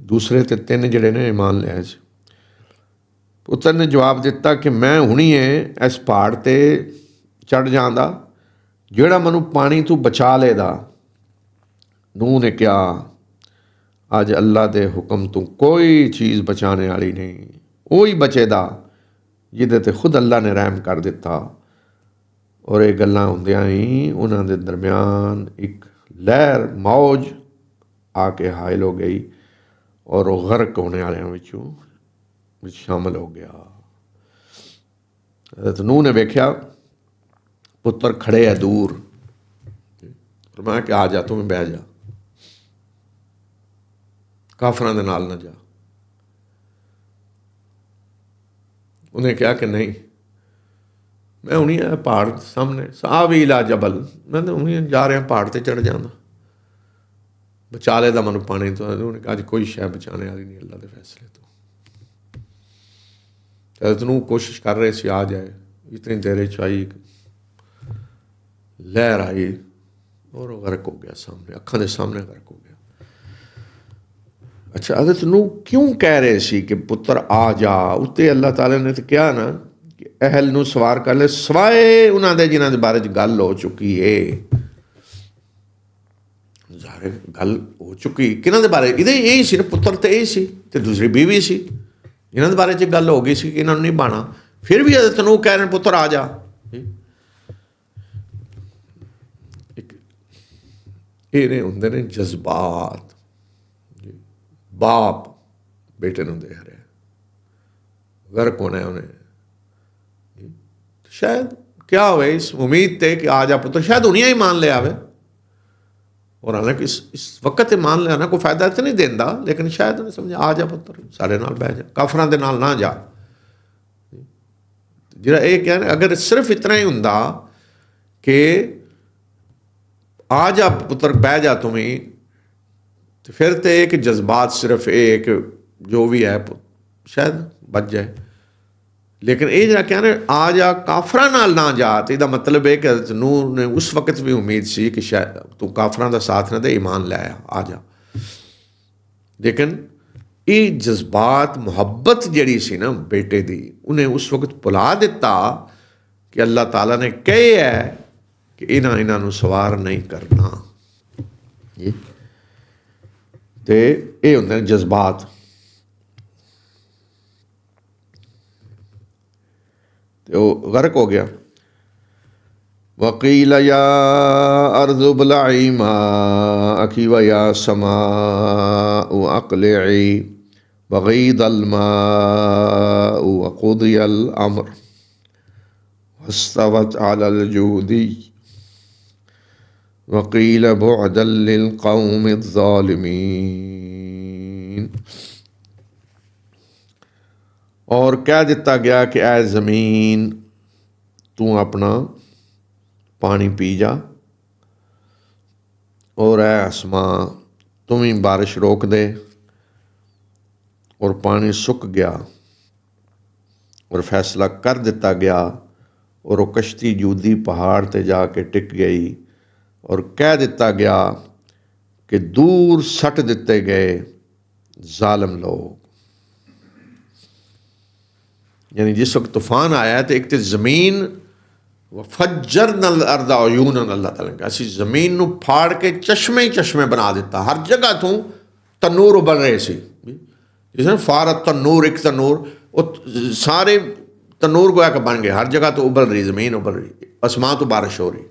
Speaker 1: ਦੂਸਰੇ ਤੇ ਤਿੰਨ ਜਿਹੜੇ ਨੇ ਈਮਾਨ ਲਿਆ ਸੀ। ਪੁੱਤਰ ਨੇ ਜਵਾਬ ਦਿੱਤਾ ਕਿ ਮੈਂ ਹੁਣੀਏ ਇਸ ਪਹਾੜ 'ਤੇ ਚੜ੍ਹ ਜਾਂਦਾ ਜਿਹੜਾ ਮੈਨੂੰ ਪਾਣੀ ਤੋਂ ਬਚਾ ਲੇਦਾ। ਨੂਹ ਨੇ ਕਿਹਾ ਅੱਜ ਅੱਲਾ ਦੇ ਹੁਕਮ ਤੋਂ ਕੋਈ ਚੀਜ਼ ਬਚਾਉਣੇ ਵਾਲੀ ਨਹੀਂ, ਉਹ ਹੀ ਬਚੇਦਾ ਜਿਹਦੇ 'ਤੇ ਖੁਦ ਅੱਲਾ ਨੇ ਰਹਿਮ ਕਰ ਦਿੱਤਾ। ਔਰ ਇਹ ਗੱਲਾਂ ਹੁੰਦਿਆਂ ਹੀ ਉਹਨਾਂ ਦੇ ਦਰਮਿਆਨ ਇੱਕ ਲਹਿਰ ਮੌਜ ਆ ਕੇ ਹਾਇਲ ਹੋ ਗਈ ਔਰ ਉਹ ਗਰਕ ਹੋਣੇ ਵਾਲਿਆਂ ਵਿੱਚੋਂ ਸ਼ਾਮਲ ਹੋ ਗਿਆ। ਹਜ਼ਰਤ ਨੂਹ ਨੇ ਵੇਖਿਆ ਪੁੱਤਰ ਖੜੇ ਹੈ ਦੂਰ, ਫਰਮਾਇਆ ਕਿ ਆ ਜਾ, ਤੂੰ ਵੀ ਬਹਿ ਜਾ, ਕਾਫਰਾਂ ਦੇ ਨਾਲ ਨਾ ਜਾ। ਉਹਨੇ ਕਿਹਾ ਕਿ ਨਹੀਂ, ਮੈਂ ਹੁਣੀ ਆ ਪਹਾੜ ਸਾਹਮਣੇ, ਸਾਵੀ ਇਲਾ ਜਬਲ, ਮੈਂ ਤਾਂ ਹੁਣੀ ਜਾ ਰਿਹਾ ਪਹਾੜ 'ਤੇ ਚੜ੍ਹ ਜਾਂਦਾ, ਬਚਾ ਲੇਦਾ ਮੈਨੂੰ ਪਾਣੀ ਤੋਂ। ਉਹਨੇ ਕਿਹਾ ਅੱਜ ਕੋਈ ਸ਼ੈ ਬਚਾਉਣੇ ਵਾਲੀ ਨਹੀਂ ਅੱਲਾ ਦੇ ਫੈਸਲੇ ਤੋਂ। ਹਜ਼ਰਤ ਨੂਹ ਕੋਸ਼ਿਸ਼ ਕਰ ਰਹੇ ਸੀ ਆ ਜਾਏ। ਇਤਨੀ ਦੇਰ 'ਚ ਆਈ, ਲਹਿਰ ਆਈ ਔਰ ਉਹ ਗਰਕ ਹੋ ਗਿਆ ਸਾਹਮਣੇ, ਅੱਖਾਂ ਦੇ ਸਾਹਮਣੇ ਗਰਕ ਹੋ ਗਿਆ। ਅੱਛਾ, ਹਜ਼ਰਤ ਨੂਹ ਕਿਉਂ ਕਹਿ ਰਹੇ ਸੀ ਕਿ ਪੁੱਤਰ ਆ ਜਾ? ਉੱਤੇ ਅੱਲਾਹ ਤਾਲਾ ਨੇ ਤਾਂ ਕਿਹਾ ਨਾ ਕਿ ਅਹਿਲ ਨੂੰ ਸਵਾਰ ਕਰ ਲੈ, ਸਵਾਏ ਉਹਨਾਂ ਦੇ ਜਿਨ੍ਹਾਂ ਦੇ ਬਾਰੇ 'ਚ ਗੱਲ ਹੋ ਚੁੱਕੀ ਏ। ਜ਼ਾਹਿਰ ਗੱਲ ਹੋ ਚੁੱਕੀ ਕਿਹਨਾਂ ਦੇ ਬਾਰੇ? ਇਹਦੇ ਇਹੀ ਸੀ ਨਾ, ਪੁੱਤਰ ਤਾਂ ਇਹ ਸੀ ਅਤੇ ਦੂਸਰੀ ਬੀਵੀ ਸੀ ਇਹਨਾਂ ਦੇ ਬਾਰੇ 'ਚ ਗੱਲ ਹੋ ਗਈ ਸੀ ਕਿ ਇਹਨਾਂ ਨੂੰ ਨਹੀਂ ਬਾਣਾ। ਫਿਰ ਵੀ ਹਜ਼ਰਤ ਨੂਹ ਕਹਿ ਰਹੇ ਪੁੱਤਰ ਆ ਜਾ। ਇਹ ਹੁੰਦੇ ਨੇ ਜਜ਼ਬਾਤ। ਬਾਪ ਬੇਟੇ ਨੂੰ ਦੇਖ ਰਿਹਾ, ਗਰਕ ਹੋਣਾ ਉਹਨੇ, ਸ਼ਾਇਦ ਕਿਆ ਹੋਵੇ ਇਸ ਉਮੀਦ 'ਤੇ ਕਿ ਆ ਜਾ ਪੁੱਤਰ, ਸ਼ਾਇਦ ਦੁਨੀਆ ਹੀ ਮੰਨ ਲਿਆ ਆਵੇ। ਔਰ ਹਾਲਾਂਕਿ ਇਸ ਵਕਤ ਇਹ ਮੰਨ ਲਿਆ ਨਾ ਕੋਈ ਫਾਇਦਾ ਤਾਂ ਨਹੀਂ ਦਿੰਦਾ, ਲੇਕਿਨ ਸ਼ਾਇਦ ਉਹਨੇ ਸਮਝਿਆ ਆ ਜਾ ਪੁੱਤਰ, ਸਾਡੇ ਨਾਲ ਬਹਿ ਜਾ, ਕਾਫਰਾਂ ਦੇ ਨਾਲ ਨਾ ਜਾ। ਜਿਹੜਾ ਇਹ ਕਹਿ, ਅਗਰ ਸਿਰਫ ਇਤਨਾ ਹੀ ਹੁੰਦਾ ਕਿ ਆ ਜਾ ਪੁੱਤਰ ਬਹਿ ਜਾ ਤੂੰ ਵੀ, ਤੇ ਫਿਰ ਤਾਂ ਇੱਕ ਜਜ਼ਬਾਤ ਸਿਰਫ ਇਹ ਇੱਕ ਜੋ ਵੀ ਹੈ ਸ਼ਾਇਦ ਬਚ ਜਾਏ। ਲੇਕਿਨ ਇਹ ਜਿਹੜਾ ਕਹਿ ਰਹੇ ਆ ਜਾ ਕਾਫਰਾਂ ਨਾਲ ਨਾ ਜਾ, ਤੇ ਇਹਦਾ ਮਤਲਬ ਇਹ ਕਿ ਨੂਹ ਨੇ ਉਸ ਵਕਤ ਵੀ ਉਮੀਦ ਸੀ ਕਿ ਸ਼ਾਇਦ ਤੂੰ ਕਾਫਰਾਂ ਦਾ ਸਾਥ ਨਾ ਦੇ, ਈਮਾਨ ਲੈ ਆ ਜਾ। ਲੇਕਿਨ ਇਹ ਜਜ਼ਬਾਤ ਮੁਹੱਬਤ ਜਿਹੜੀ ਸੀ ਨਾ ਬੇਟੇ ਦੀ, ਉਹਨੇ ਉਸ ਵਕਤ ਭੁਲਾ ਦਿੱਤਾ ਕਿ ਅੱਲਾਹ ਤਾਲਾ ਨੇ ਕਿਹਾ ਹੈ ਕਿ ਇਹਨਾਂ ਨੂੰ ਸਵਾਰ ਨਹੀਂ ਕਰਨਾ। ਤੇ ਇਹ ਹੁੰਦੇ ਨੇ ਜਜ਼ਬਾਤ। ਤੇ ਉਹ ਗਰਕ ਹੋ ਗਿਆ। ਵਕੀਲ ਯਾ ਅਰਜ਼ੁ ਬਲዒ ਮਾਅਕੀ व या समाअ अक़लिዒ वग़ीद الماء وقضي الأمر واستوت على الجودي वक़ील बुअदा लिलक़ौम الظالमीन। और कह दिता गया कि ऐ ज़मीन तू अपना पानी पी जा, और ऐ आसमां तुम ही बारिश रोक दे। और पानी सुक गया और फैसला कर दिता गया, और वो कश्ती जूदी पहाड़ ते जाके टिक गई। और कह दिता गया कि दूर सट दिते गए जालिम लोग। यानी जिस वक्त तूफान आया तो एक तो ज़मीन फज्जरनल अर्द उयूनन, अल्लाह ताला ने असी ज़मीन नूं फाड़ के चश्मे ही चश्मे बना दिता। हर जगह तो तनूर उबल रहे सी, जिस फारत तनूर, एक तनूर, वो सारे तनूर गोया के बन गए। हर जगह तो उबल रही, ज़मीन उबल रही, आसमान तो बारिश हो रही।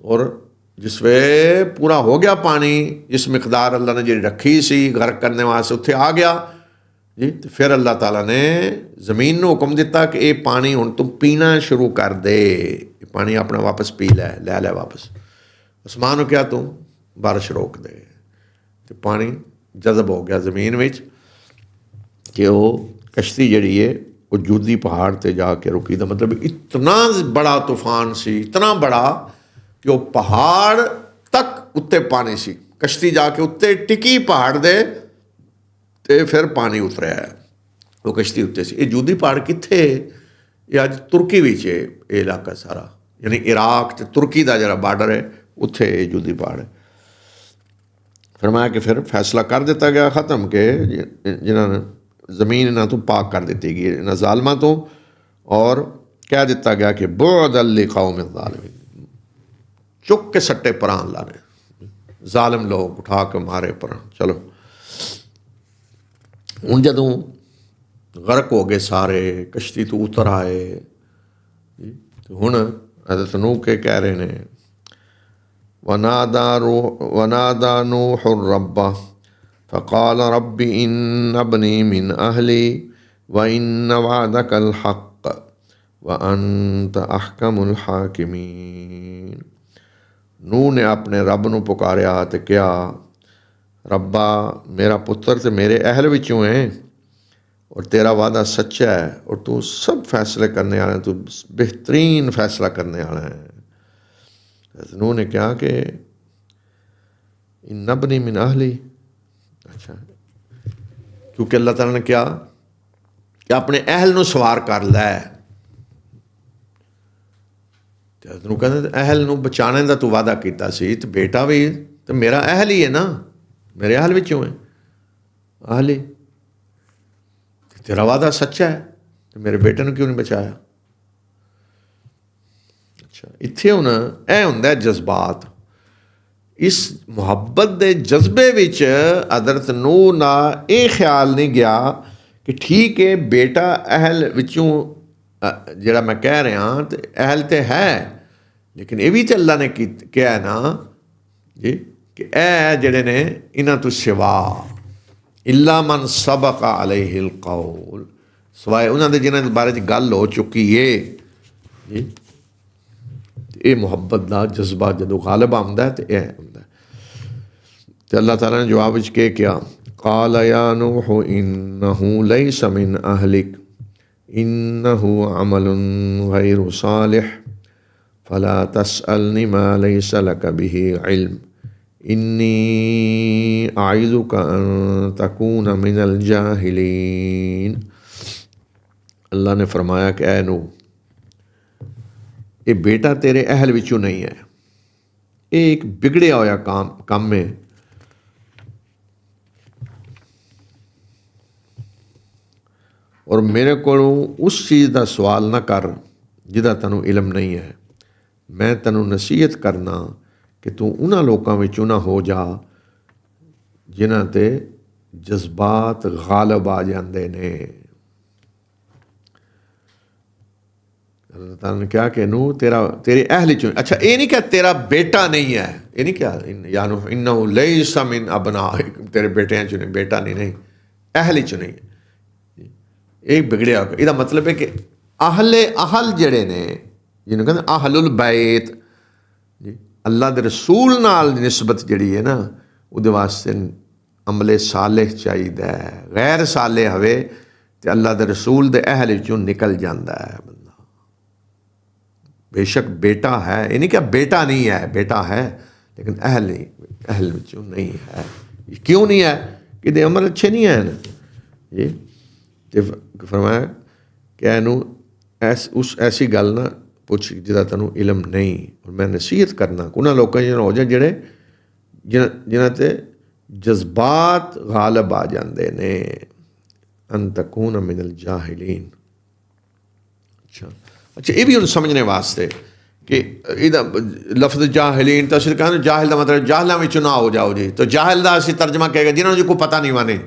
Speaker 1: और जिस वे पूरा हो गया पानी, जिस मिकदार अल्लाह ने जी रखी सी गर्क करने वास्ते उत्थे आ गया जी, तो फिर अल्लाह ताला ने ज़मीन को हुक्म दिता कि ये पानी हुण तू पीना शुरू कर दे, ये पानी अपना वापस पी लै वापस। आसमान को क्या तू बारिश रोक दे, तो पानी जज़ब हो गया ज़मीन विच कि वो कश्ती जिहड़ी है वो जूदी पहाड़ ते जाके रुकी। दा मतलब इतना बड़ा तूफान सी, इतना बड़ा कि वो पहाड़ तक उत्ते पानी सी, कश्ती जाके उत्ते टिकी पहाड़ दे ते फिर पानी उतरिया है, वो कश्ती उत्ते सी। ये जूदी पहाड़ कित्थे? ये अज तुर्की विच है ये इलाका सारा, यानी इराक ते तुर्की का जिहड़ा बार्डर है उत्थे ये जूदी पहाड़ है। फरमाया कि फिर फैसला कर दिता गया ख़त्म के जिन्होंने ज़मीन इन्हों तो पाक कर दी गई इन्होंने ज़ालमां तो, और कह दिता गया कि बुअदल लिक़ौमिज़ ज़ालिमीन, चुक के सट्टे परां अल्लाह ने, ज़ालिम लोग उठा के मारे परां। चलो हुण जदों गर्क हो गए सारे, कश्ती तो उतर आए, तो हुण हज़रत नूह के कह रहे ने वनादा नूहुर रब्बह फ़क़ाल रब्बि इन्न इब्नी मिन अहली व इन्न वअदकल हक़्क़ व अंत अहकमुल हाकिमीन। नूह ने अपने रब नूं पुकारिया तो क्या, रब्बा मेरा पुत्र तो मेरे अहल विचों है और तेरा वादा सच्चा है और तू सब फैसले करने वाला है, तू बेहतरीन फैसला करने वाला है। नूह ने कहा कि इन्न इब्नी मिन अहली, अच्छा, क्योंकि अल्लाह ताला ने कहा कि अपने अहल नूं सवार कर लै, तैनूं कहंदे अहल नूं बचाने का तू वादा कीता सी, तो बेटा भी तो मेरा अहल ही है ना, मेरे अहल विचों है, अहल ही, तेरा वादा सच्चा है, तो मेरे बेटे नूं क्यों नहीं बचाया। अच्छा, इत्थे हुण यह हुंदा जज्बात, इस मुहब्बत के जज्बे विच हज़रत नूह ना ये ख्याल नहीं गया कि ठीक है बेटा अहल विचों जिहड़ा मैं कह रहा तो अहल तो है, लेकिन ये भी तो अल्लाह ने कहा है ना जी कि ए जिहड़े ने इन्हां तो सिवा इल्ला मन सबक अलैहिल कौल, सिवाए उन्हां दे जिन्हां दे बारे च गल हो चुकी है जी। ये मुहब्बत का जज्बा जो गालिब आंदा है तो यह आंदा है। तो अल्लाह ताला ने जवाब विच के क्या, क़ाल या नूह इन्नहु लैसा मिन अहलिक इन्नहु अमलुन गैरु सालिह फला तसअलनी मा लैसा लक बिही इल्म इन्नी आइज़ुका अन तकून मिनल जाहिलीन। अल्लाह ने फरमाया कि ऐ नूह, ये बेटा तेरे अहल विचों नहीं है, ये एक बिगड़िया होया काम है, और मेरे को उस चीज़ का सवाल ना कर जिहदा तैनूं इलम नहीं है। मैं तैनूं नसीहत करना कि तू उन्हां लोकां विचों ना हो जा जिन्हां ते जज्बात गालिब आ जाते ने। अल्लाह ताला ने कहा कि नूह तेरे अहल चो, अच्छा ये नहीं क्या तेरा बेटा नहीं है, ये नहीं क्या या नूह इन्नहु लैसा मिन अबनाइक, तेरे बेटियां चो नहीं, बेटा नहीं अहल चो नहीं, ये बिगड़िया हो। इसका मतलब है कि अहल जड़े ने जिन्होंने कहते अहलुल बैत जी, अल्लाह के रसूल नाल निस्बत जिहड़ी है ना उहदे वास्ते अमले सालेह चाहिए, गैर सालेह हवे तो अल्लाह के रसूल के अहल चों निकल जाता है बंदा। बेशक बेटा है, ये नहीं क्या बेटा नहीं है, बेटा है लेकिन अहल विचों नहीं है। क्यों नहीं है कि अमल अच्छे नहीं है जी। तो फरमाया कि इनू ऐसी गल ना पुछ जिहदा तैनूं इलम नहीं, और मैं नसीहत करना उन्हां लोकां जिन्हां हो जाए जिहड़े जिन्हां ते जज्बात गालिब आ जाते ने, अन तकून मिनल जाहिलीन। अच्छा ये भी हुण समझने वास्ते कि इहदा लफ्ज़ जाहिलीन तो असीं कहंदे जाहिल का मतलब जाहिलां विचों ना हो जाओ जी, तो जाहिल का असीं तर्जमा कहेगा जिन्होंने जी कोई पता नहीं माने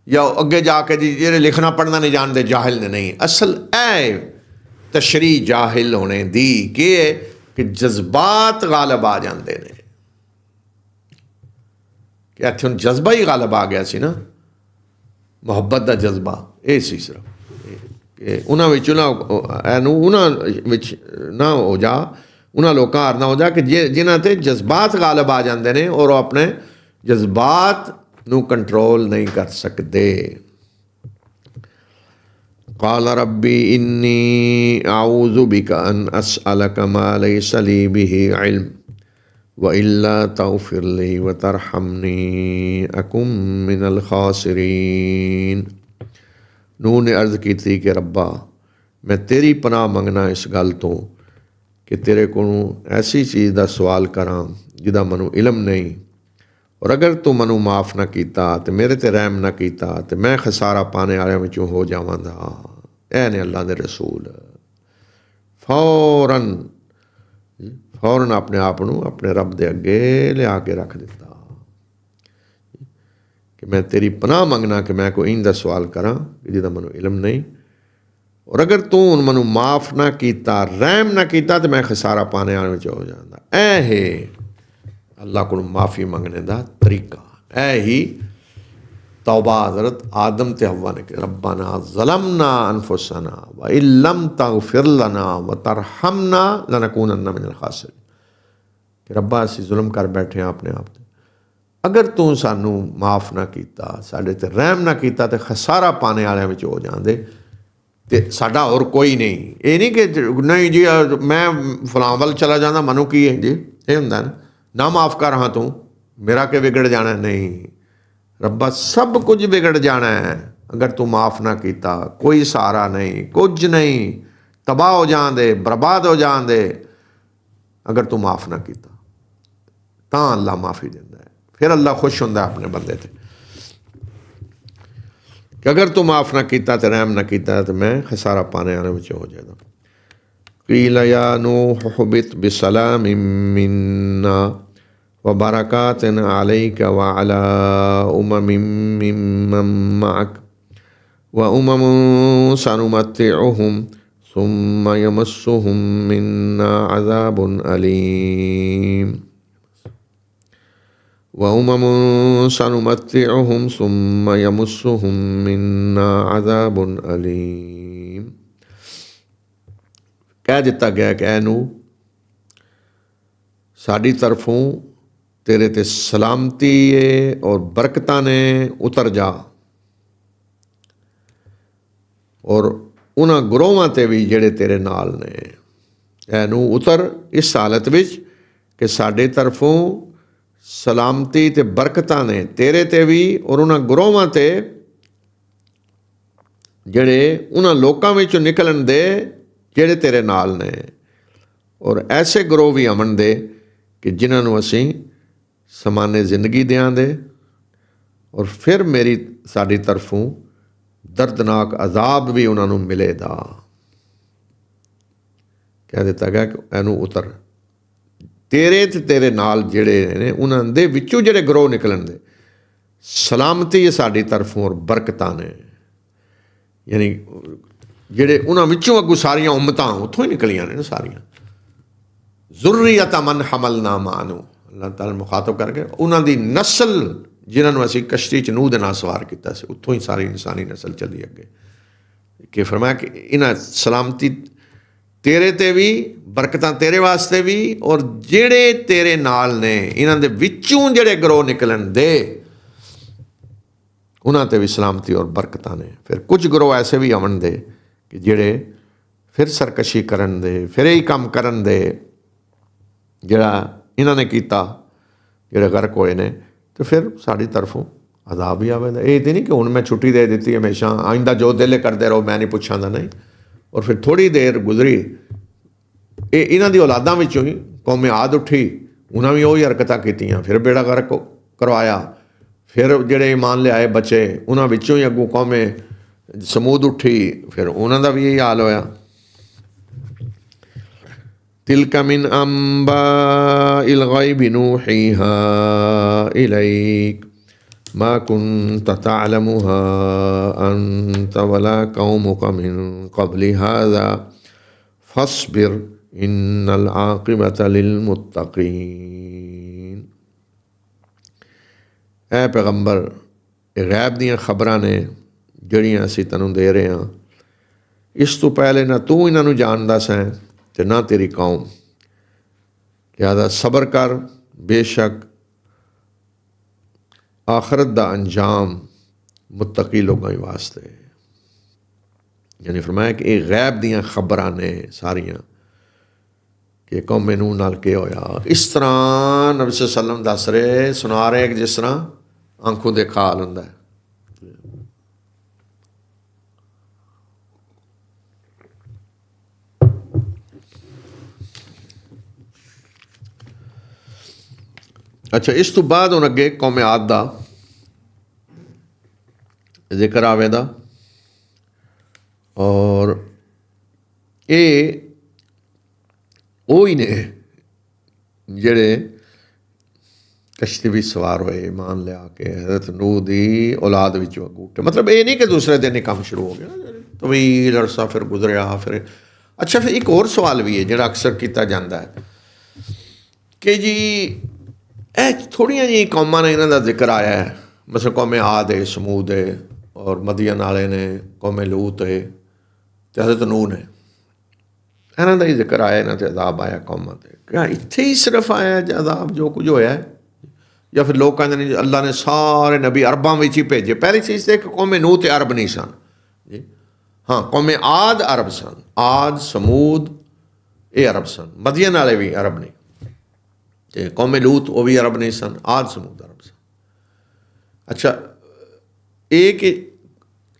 Speaker 1: या अगे जाके जी जेह्ड़े लिखना पढ़ना नहीं जानते जाहिल ने नहीं। असल ए तशरी जाहिल होने दी कि कि जज्बात गालिब आ जाते हैं कि इत्थे हुण जज्बा ही गालिब आ गया सी ना, मुहब्बत का जज्बा। ये सी सिर्फ कि उन्हां विच ना हो जा, उन्हां लोकां हार ना हो जा कि जिन्हां ते जज्बात गालिब आ जाते हैं और अपने जज्बात नूं कंट्रोल नहीं कर सकते। क़ाल रब्बी इन्नी आऊज़ु बिका अन अस्अलक मा लैसा ली बिही इल्म व इल्ला तग़फ़िर ली व तरहमनी अकुम मिनल ख़ासिरीन। नूह ने अर्ज़ की थी कि रब्बा मैं तेरी पनाह मंगना इस गल तो कि तेरे को ऐसी चीज़ का सवाल करा जिदा मैनू इलम नहीं, और अगर तू मैनू माफ़ ना किया तो मेरे ते रहम ना किया तो मैं खसारा पाने वाले विचों हो जावांगा। ऐ ने अल्लाह दे रसूल फौरन अपने आप नूं अपने रब दे अगे लिया के रख दिता कि मैं तेरी पनाह मंगना कि मैं कोई इंदा सवाल करा जिदा मैनू इलम नहीं, और अगर तू हुण मैनू माफ़ ना किया रहम ना किया तो मैं खसारा पाने वाले विच हो जांदा। ऐ है अल्लाह को माफ़ी मंगने का तरीका। ऐ ही तौबा हज़रत आदम ते हव्वा ने कहा, रब्बना ज़लमना अनफुसना व इल्लम तग़फ़िर लना व तरहमना लनकूनन्ना मिनल ख़ासिरीन। कि रब्बा असीं जुल्म कर बैठे अपने आप ते, अगर तू सानू माफ़ ना किया, साडे ते रहम ना किया तो खसारा पाने वाले विच हो जांदे ते साडा होर कोई नहीं। ये नहीं कि नहीं जी मैं फलां वल चला जाना मनु की है जी, ये हुंदा ना माफ़ कर हाँ तू मेरा के बिगड़ जाना। नहीं रब्बा सब कुछ बिगड़ जाना है अगर तू माफ़ ना किया, कोई सहारा नहीं, कुछ नहीं, तबाह हो जान दे, बर्बाद हो जान दे अगर तू माफ़ ना किया। तां अल्लाह माफ़ी दिंदा है, फिर अल्लाह खुश हुंदा अपने बंदे ते कि अगर तू माफ़ ना किया तो रहम ना किया तो मैं खसारा पाने वाले विच हो जाएगा। क़ील या नूह हुबित बिसलामिम मिन्ना व बरकातिन अलैका व अला उममिम मिम्मन मअक व उममुन सनुमत्तिउहुम सुम्मा यमस्सुहुम मिन्ना अज़ाबुन अलीम व उममुन सनुमत्तिउहुम सुम्मा यमस्सुहुम मिन्ना अज़ाबुन अलीम। कह दिता गया कि ऐ नूह साडी तरफों तेरे ते सलामती है और बरकतां ने, उतर जा, और उन्हां गुरोहां ते भी जिहड़े तेरे नाल ने। ऐ नूह उतर इस हालत विच कि साडे तरफों सलामती ते बरकतां ने तेरे ते भी और उन्हां गुरोहां ते जिहड़े उन्हां लोकां विचों निकलन दे जिहड़े तेरे नाल ने, और ऐसे गुरोह भी अमन दे कि जिन्हां नूं असीं समाने जिंदगी देआं दे, और फिर मेरी साडी तरफों दर्दनाक अजाब भी उन्हां नूं मिलेगा। कह दिता गया कि ऐनू उतर तेरे ते तेरे नाल जिहड़े ने उन्हां दे विचों जिहड़े ग्रोह निकलन दे सलामती है साडी तरफों और बरकतां ने, यानी जिहड़े उन्हां विचों अगों सारियां उम्मतां उत्थों ही निकलियां ने सारियां। ज़ुर्रियत मन हमलना मानू, अल्लाह ताला मुखातब करके उन्हां दी नस्ल जिन्हां नूं असीं कश्ती च नूह दे नाल सवार कीता सी, उत्थों ही सारी इंसानी नस्ल चली अगे। कि फरमाया कि इन्हां सलामती तेरे ते भी, बरकतां तेरे वास्ते भी, और जिहड़े तेरे नाल ने इन्हां दे विचों जिहड़े ग्रोह निकलन दे उन्हां ते भी सलामती और बरकतां ने। फिर कुछ ग्रोह ऐसे भी आवन दे कि जिहड़े फिर सरकशी करन दे, फिर यही काम करन दे जिहड़ा इन्हां ने कीता, जिहड़े गर्क होए ने, तो फिर साडी तरफों अजाब भी आवेगा। ये तो नहीं कि हुण मैं छुट्टी दे दी हमेशा आइंदा जो दिल करते रहो मैं नहीं पुछांदा, नहीं। और फिर थोड़ी देर गुजरी ये इन्हां दी औलादां विचों ही कौमे आद उठी, उन्हां भी वही हरकतां कीतियां, फिर बेड़ा गर्क करवाया। फिर जिहड़े ईमान लियाए बचे उन्हां विचों ही अगों कौमे समूद उठी, फिर उन्हां दा भी यही हाल होया। तिलका मिन अंबाइल गैबि नूहीहा इलैक मा कुन्त तअलमुहा अंत वला कौमुक मिन क़ब्लि हाज़ा फस्बिर इन्नल आक़िबत लिलमुत्तक़ीन। ऐ पैगंबर, ये गैब दियां खबरां ने ਜਿਹੜੀਆਂ ਅਸੀਂ ਤੈਨੂੰ ਦੇ ਰਹੇ ਹਾਂ, ਇਸ ਤੋਂ ਪਹਿਲੇ ਨਾ ਤੂੰ ਇਹਨਾਂ ਨੂੰ ਜਾਣਦਾ ਸੈਂ ਤੇ ਨਾ ਤੇਰੀ ਕੌਮ। ਲਿਹਾਜ਼ਾ ਸਬਰ ਕਰ, ਬੇਸ਼ੱਕ ਆਖਰਤ ਦਾ ਅੰਜਾਮ ਮੁੱਤਕੀ ਲੋਕਾਂ ਵਾਸਤੇ। ਯਾਨੀ ਫਰਮਾਇਆ ਕਿ ਇਹ ਗੈਬ ਦੀਆਂ ਖਬਰਾਂ ਨੇ ਸਾਰੀਆਂ ਕਿ ਕੌਮ ਨੂਹ ਨਾਲ ਕੀ ਹੋਇਆ। ਇਸ ਤਰ੍ਹਾਂ ਨਬੀ ਸੱਲੱਲਾਹੁ ਅਲੈਹਿ ਵਸੱਲਮ ਦੱਸ ਰਹੇ, ਸੁਣਾ ਰਹੇ ਕਿ ਜਿਸ ਤਰ੍ਹਾਂ ਆਂਖੋਂ ਦੇਖਾ ਹਾਲ ਹੁੰਦਾ ਹੈ। ਅੱਛਾ, ਇਸ ਤੋਂ ਬਾਅਦ ਹੁਣ ਅੱਗੇ ਕੌਮ ਆਦ ਦਾ ਜ਼ਿਕਰ ਆਵੇਗਾ। ਔਰ ਇਹ ਉਹ ਹੀ ਨੇ ਜਿਹੜੇ ਕਸ਼ਤੀ ਵੀ ਸਵਾਰ ਹੋਏ, ਈਮਾਨ ਲਿਆ ਕੇ ਹਜ਼ਰਤ ਨੂਹ ਦੀ ਔਲਾਦ ਵਿੱਚੋਂ ਅਗੂਟੇ। ਮਤਲਬ ਇਹ ਨਹੀਂ ਕਿ ਦੂਸਰੇ ਦਿਨ ਹੀ ਕੰਮ ਸ਼ੁਰੂ ਹੋ ਗਿਆ, ਤਵੀਲ ਅਰਸਾ ਫਿਰ ਗੁਜ਼ਰਿਆ। ਫਿਰ ਅੱਛਾ, ਫਿਰ ਇੱਕ ਹੋਰ ਸਵਾਲ ਵੀ ਹੈ ਜਿਹੜਾ ਅਕਸਰ ਕੀਤਾ ਜਾਂਦਾ ਹੈ ਕਿ ਜੀ ਇਹ ਥੋੜ੍ਹੀਆਂ ਜਿਹੀਆਂ ਕੌਮਾਂ ਨੇ ਇਹਨਾਂ ਦਾ ਜ਼ਿਕਰ ਆਇਆ ਹੈ। ਮਸਲ ਕੌਮ ਆਦ ਹੈ, ਸਮੂਦ ਹੈ, ਔਰ ਮਦੀਨ ਵਾਲੇ ਨੇ, ਕੌਮ ਲੂਤ ਹੈ ਅਤੇ ਹਜ਼ਰਤ ਨੂਹ ਨੇ। ਇਹਨਾਂ ਦਾ ਹੀ ਜ਼ਿਕਰ ਆਇਆ, ਇਹਨਾਂ 'ਤੇ ਅਜ਼ਾਬ ਆਇਆ ਕੌਮਾਂ 'ਤੇ। ਕਿਆ ਇੱਥੇ ਹੀ ਸਿਰਫ ਆਇਆ ਅਜ਼ਾਬ ਜੋ ਕੁਝ ਹੋਇਆ ਹੈ? ਜਾਂ ਫਿਰ ਲੋਕ ਕਹਿੰਦੇ ਨੇ ਅੱਲਾ ਨੇ ਸਾਰੇ ਨਬੀ ਅਰਬਾਂ ਵਿੱਚ ਹੀ ਭੇਜੇ। ਪਹਿਲੀ ਚੀਜ਼ ਤਾਂ ਇੱਕ ਕੌਮ ਨੂਹ ਅਤੇ ਅਰਬ ਨਹੀਂ ਸਨ ਜੀ। ਹਾਂ, ਕੌਮ ਆਦ ਅਰਬ ਸਨ, ਆਦ ਸਮੂਦ ਇਹ ਅਰਬ ਸਨ। ਮਦੀਨ ਵਾਲੇ ਵੀ ਅਰਬ ਨਹੀਂ, ਅਤੇ ਕੌਮ ਲੂਤ ਉਹ ਵੀ ਅਰਬ ਨਹੀਂ ਸਨ, ਆਦ ਸਮੂਦ ਅਰਬ ਸਨ। ਅੱਛਾ, ਇਹ ਕਿ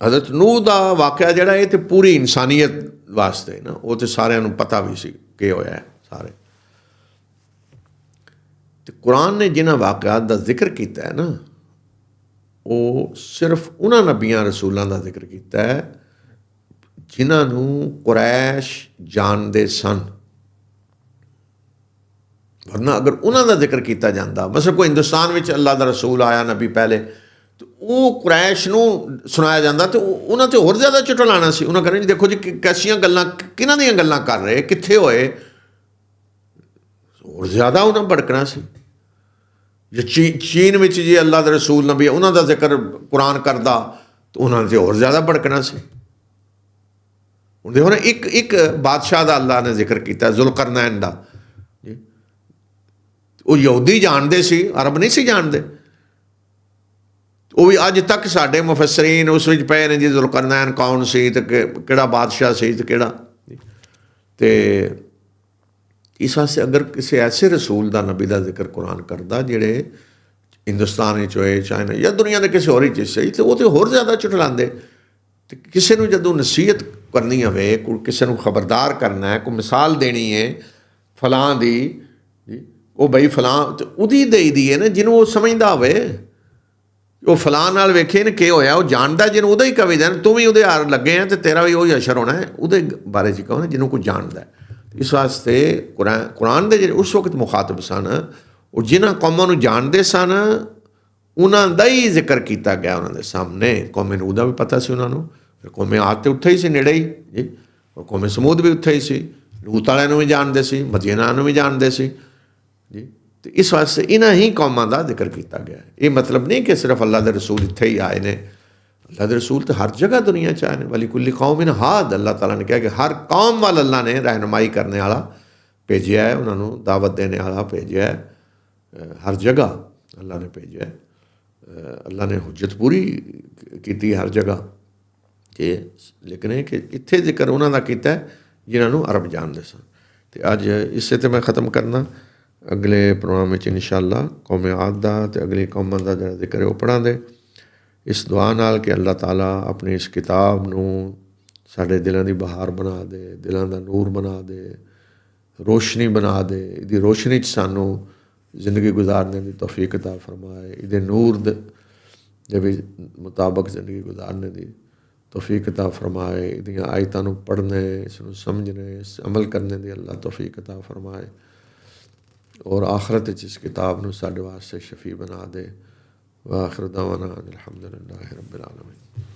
Speaker 1: ਹਜ਼ਰਤ ਨੂਹ ਦਾ ਵਾਕਿਆ ਜਿਹੜਾ ਇਹ ਤਾਂ ਪੂਰੀ ਇਨਸਾਨੀਅਤ ਵਾਸਤੇ ਨਾ, ਉਹ ਤਾਂ ਸਾਰਿਆਂ ਨੂੰ ਪਤਾ ਵੀ ਸੀ ਕੀ ਹੋਇਆ ਹੈ ਸਾਰੇ। ਅਤੇ ਕੁਰਾਨ ਨੇ ਜਿਨ੍ਹਾਂ ਵਾਕਿਆਤ ਦਾ ਜ਼ਿਕਰ ਕੀਤਾ ਹੈ ਨਾ, ਉਹ ਸਿਰਫ ਉਹਨਾਂ ਨਬੀਆਂ ਰਸੂਲਾਂ ਦਾ ਜ਼ਿਕਰ ਕੀਤਾ ਹੈ ਜਿਨ੍ਹਾਂ ਨੂੰ ਕੁਰੈਸ਼ ਜਾਣਦੇ ਸਨ। ਵਰਨਾ ਅਗਰ ਉਹਨਾਂ ਦਾ ਜ਼ਿਕਰ ਕੀਤਾ ਜਾਂਦਾ, ਮਸਲ ਕੋਈ ਹਿੰਦੁਸਤਾਨ ਵਿੱਚ ਅੱਲਾ ਦਾ ਰਸੂਲ ਆਇਆ ਨਬੀ ਪਹਿਲੇ, ਅਤੇ ਉਹ ਕੁਰੈਸ਼ ਨੂੰ ਸੁਣਾਇਆ ਜਾਂਦਾ ਅਤੇ ਉਹਨਾਂ 'ਤੇ ਹੋਰ ਜ਼ਿਆਦਾ ਝੁਟਲਾਣਾ ਸੀ। ਉਹਨਾਂ ਕਹਿੰਦੇ ਜੀ ਦੇਖੋ ਜੀ ਕੈਸੀਆਂ ਗੱਲਾਂ, ਕਿਹਨਾਂ ਦੀਆਂ ਗੱਲਾਂ ਕਰ ਰਹੇ, ਕਿੱਥੇ ਹੋਏ, ਹੋਰ ਜ਼ਿਆਦਾ ਉਹਨਾਂ ਭੜਕਣਾ ਸੀ। ਜੇ ਚੀਨ ਵਿੱਚ ਜੀ ਅੱਲਾ ਦੇ ਰਸੂਲ ਨਬੀ ਉਹਨਾਂ ਦਾ ਜ਼ਿਕਰ ਕੁਰਾਨ ਕਰਦਾ ਤਾਂ ਉਹਨਾਂ 'ਤੇ ਹੋਰ ਜ਼ਿਆਦਾ ਭੜਕਣਾ ਸੀ। ਹੁਣ ਦੇਖੋ ਨਾ, ਇੱਕ ਬਾਦਸ਼ਾਹ ਦਾ ਅੱਲਾ ਨੇ ਜ਼ਿਕਰ ਕੀਤਾ, ਜ਼ੁਲਕਰਨੈਨ ਦਾ। ਉਹ ਯਹੂਦੀ ਜਾਣਦੇ ਸੀ, ਅਰਬ ਨਹੀਂ ਸੀ ਜਾਣਦੇ। ਉਹ ਵੀ ਅੱਜ ਤੱਕ ਸਾਡੇ ਮੁਫੱਸਰੀਨ ਉਸ ਵਿੱਚ ਪਏ ਨੇ ਜੀ, ਜ਼ੁਲਕਰਨੈਨ ਕੌਣ ਸੀ ਅਤੇ ਕਿਹੜਾ ਬਾਦਸ਼ਾਹ ਸੀ ਅਤੇ ਕਿਹੜਾ। ਅਤੇ ਇਸ ਵਾਸਤੇ ਅਗਰ ਕਿਸੇ ਐਸੇ ਰਸੂਲ ਦਾ ਨਬੀ ਦਾ ਜ਼ਿਕਰ ਕੁਰਾਨ ਕਰਦਾ ਜਿਹੜੇ ਹਿੰਦੁਸਤਾਨ ਵਿੱਚ ਹੋਏ, ਚਾਈਨਾ ਜਾਂ ਦੁਨੀਆ ਦੇ ਕਿਸੇ ਹੋਰ ਚੀਜ਼ ਸਹੀ, ਅਤੇ ਉਹ ਤਾਂ ਹੋਰ ਜ਼ਿਆਦਾ ਝੁਟਲਾਉਂਦੇ। ਅਤੇ ਕਿਸੇ ਨੂੰ ਜਦੋਂ ਨਸੀਹਤ ਕਰਨੀ ਹੋਵੇ, ਕੋਈ ਕਿਸੇ ਨੂੰ ਖਬਰਦਾਰ ਕਰਨਾ ਹੈ, ਕੋਈ ਮਿਸਾਲ ਦੇਣੀ ਹੈ ਫਲਾਂ ਦੀ ਜੀ, ਉਹ ਬਈ ਫਲਾਂ ਤੇ ਉਹਦੀ ਦੇਈ ਦੀ ਹੈ ਨਾ ਜਿਹਨੂੰ ਉਹ ਸਮਝਦਾ ਹੋਵੇ। ਉਹ ਫਲਾਂ ਨਾਲ ਵੇਖੇ ਨੇ ਕੀ ਹੋਇਆ, ਉਹ ਜਾਣਦਾ, ਜਿਹਨੂੰ ਉਹਦਾ ਹੀ ਕਵੀ ਦੇਣ ਤੂੰ ਵੀ ਉਹਦੇ ਹਾਰ ਲੱਗੇ ਆ ਅਤੇ ਤੇਰਾ ਵੀ ਉਹੀ ਅਸਰ ਹੋਣਾ ਹੈ, ਉਹਦੇ ਬਾਰੇ 'ਚ ਕਹੋ ਨਾ ਜਿਹਨੂੰ ਕੋਈ ਜਾਣਦਾ। ਇਸ ਵਾਸਤੇ ਕੁਰਾਨ ਦੇ ਜਿਹੜੇ ਉਸ ਵਕਤ ਮੁਖਾਤਬ ਸਨ, ਉਹ ਜਿਨ੍ਹਾਂ ਕੌਮਾਂ ਨੂੰ ਜਾਣਦੇ ਸਨ ਉਹਨਾਂ ਦਾ ਹੀ ਜ਼ਿਕਰ ਕੀਤਾ ਗਿਆ ਉਹਨਾਂ ਦੇ ਸਾਹਮਣੇ। ਕੌਮ ਨੂਹ ਦਾ ਵੀ ਪਤਾ ਸੀ ਉਹਨਾਂ ਨੂੰ, ਫਿਰ ਕੌਮ ਆਦ ਤਾਂ ਉੱਥੇ ਹੀ ਸੀ ਨੇੜੇ ਹੀ ਜੀ, ਔਰ ਕੌਮ ਸਮੂਦ ਵੀ ਉੱਥੇ ਹੀ ਸੀ। ਲੂਤ ਵਾਲਿਆਂ ਨੂੰ ਵੀ ਜਾਣਦੇ ਸੀ, ਮਦੀਨਾ ਨੂੰ ਵੀ ਜਾਣਦੇ ਸੀ ਜੀ। ਅਤੇ ਇਸ ਵਾਸਤੇ ਇਹਨਾਂ ਹੀ ਕੌਮਾਂ ਦਾ ਜ਼ਿਕਰ ਕੀਤਾ ਗਿਆ। ਇਹ ਮਤਲਬ ਨਹੀਂ ਕਿ ਸਿਰਫ ਅੱਲਾ ਦੇ ਰਸੂਲ ਇੱਥੇ ਹੀ ਆਏ ਨੇ। ਅੱਲਾ ਦੇ ਰਸੂਲ ਤਾਂ ਹਰ ਜਗ੍ਹਾ ਦੁਨੀਆ 'ਚ ਆਏ ਨੇ। ਵਲੀ ਕੁੱਲੀ ਕੌਮ ਹਾਦ, ਅੱਲਾਹ ਤਾਲਾ ਨੇ ਕਿਹਾ ਕਿ ਹਰ ਕੌਮ ਵੱਲ ਅੱਲਾ ਨੇ ਰਹਿਨੁਮਾਈ ਕਰਨ ਵਾਲਾ ਭੇਜਿਆ ਹੈ, ਉਹਨਾਂ ਨੂੰ ਦਾਵਤ ਦੇਣ ਵਾਲਾ ਭੇਜਿਆ ਹੈ। ਹਰ ਜਗ੍ਹਾ ਅੱਲਾ ਨੇ ਭੇਜਿਆ ਹੈ। ਅੱਲਾ ਨੇ ਹੁਜਤ ਪੂਰੀ ਕੀਤੀ ਹਰ ਜਗ੍ਹਾ। ਕਿ ਲੇਕਿਨ ਇਹ ਕਿ ਇੱਥੇ ਜ਼ਿਕਰ ਉਹਨਾਂ ਦਾ ਕੀਤਾ ਜਿਨ੍ਹਾਂ ਨੂੰ ਅਰਬ ਜਾਣਦੇ ਸਨ। ਅਤੇ ਅੱਜ ਇਸੇ 'ਤੇ ਮੈਂ ਖ਼ਤਮ ਕਰਨਾ। ਅਗਲੇ ਪ੍ਰੋਗਰਾਮ ਵਿੱਚ ਇਨਸ਼ਾ ਅੱਲਾ ਕੌਮ ਆਦ ਦਾ ਅਤੇ ਅਗਲੀ ਕੌਮਾਂ ਦਾ ਜਿਹੜਾ ਜ਼ਿਕਰ ਹੈ ਉਹ ਪੜ੍ਹਾਂਗੇ, ਇਸ ਦੁਆ ਨਾਲ ਕਿ ਅੱਲਾਹ ਤਾਲਾ ਆਪਣੀ ਇਸ ਕਿਤਾਬ ਨੂੰ ਸਾਡੇ ਦਿਲਾਂ ਦੀ ਬਹਾਰ ਬਣਾ ਦੇ, ਦਿਲਾਂ ਦਾ ਨੂਰ ਬਣਾ ਦੇ, ਰੋਸ਼ਨੀ ਬਣਾ ਦੇ। ਇਹਦੀ ਰੋਸ਼ਨੀ 'ਚ ਸਾਨੂੰ ਜ਼ਿੰਦਗੀ ਗੁਜ਼ਾਰਨੇ ਦੀ ਤੌਫੀਕ ਅਤਾ ਫਰਮਾਏ। ਇਹਦੇ ਨੂਰ ਦੇ ਵਿੱਚ ਮੁਤਾਬਕ ਜ਼ਿੰਦਗੀ ਗੁਜ਼ਾਰਨੇ ਦੀ ਤੌਫੀਕ ਅਤਾ ਫਰਮਾਏ। ਇਹਦੀਆਂ ਆਇਤਾਂ ਨੂੰ ਪੜ੍ਹਨੇ, ਇਸ ਨੂੰ ਸਮਝਣੇ, ਇਸ ਅਮਲ ਕਰਨੇ ਦੀ ਅੱਲਾਹ ਤੌਫੀਕ ਅਤਾ ਫਰਮਾਏ। ਔਰ ਆਖਰਤ ਵਿੱਚ ਇਸ ਕਿਤਾਬ ਨੂੰ ਸਾਡੇ ਵਾਸਤੇ ਸ਼ਫੀ ਬਣਾ ਦੇ। ਵਾਖਿਰ ਦਵਾਨਾ ਅਲਹਮਦੁਲਿल्लाह रब्बिल आलमीन।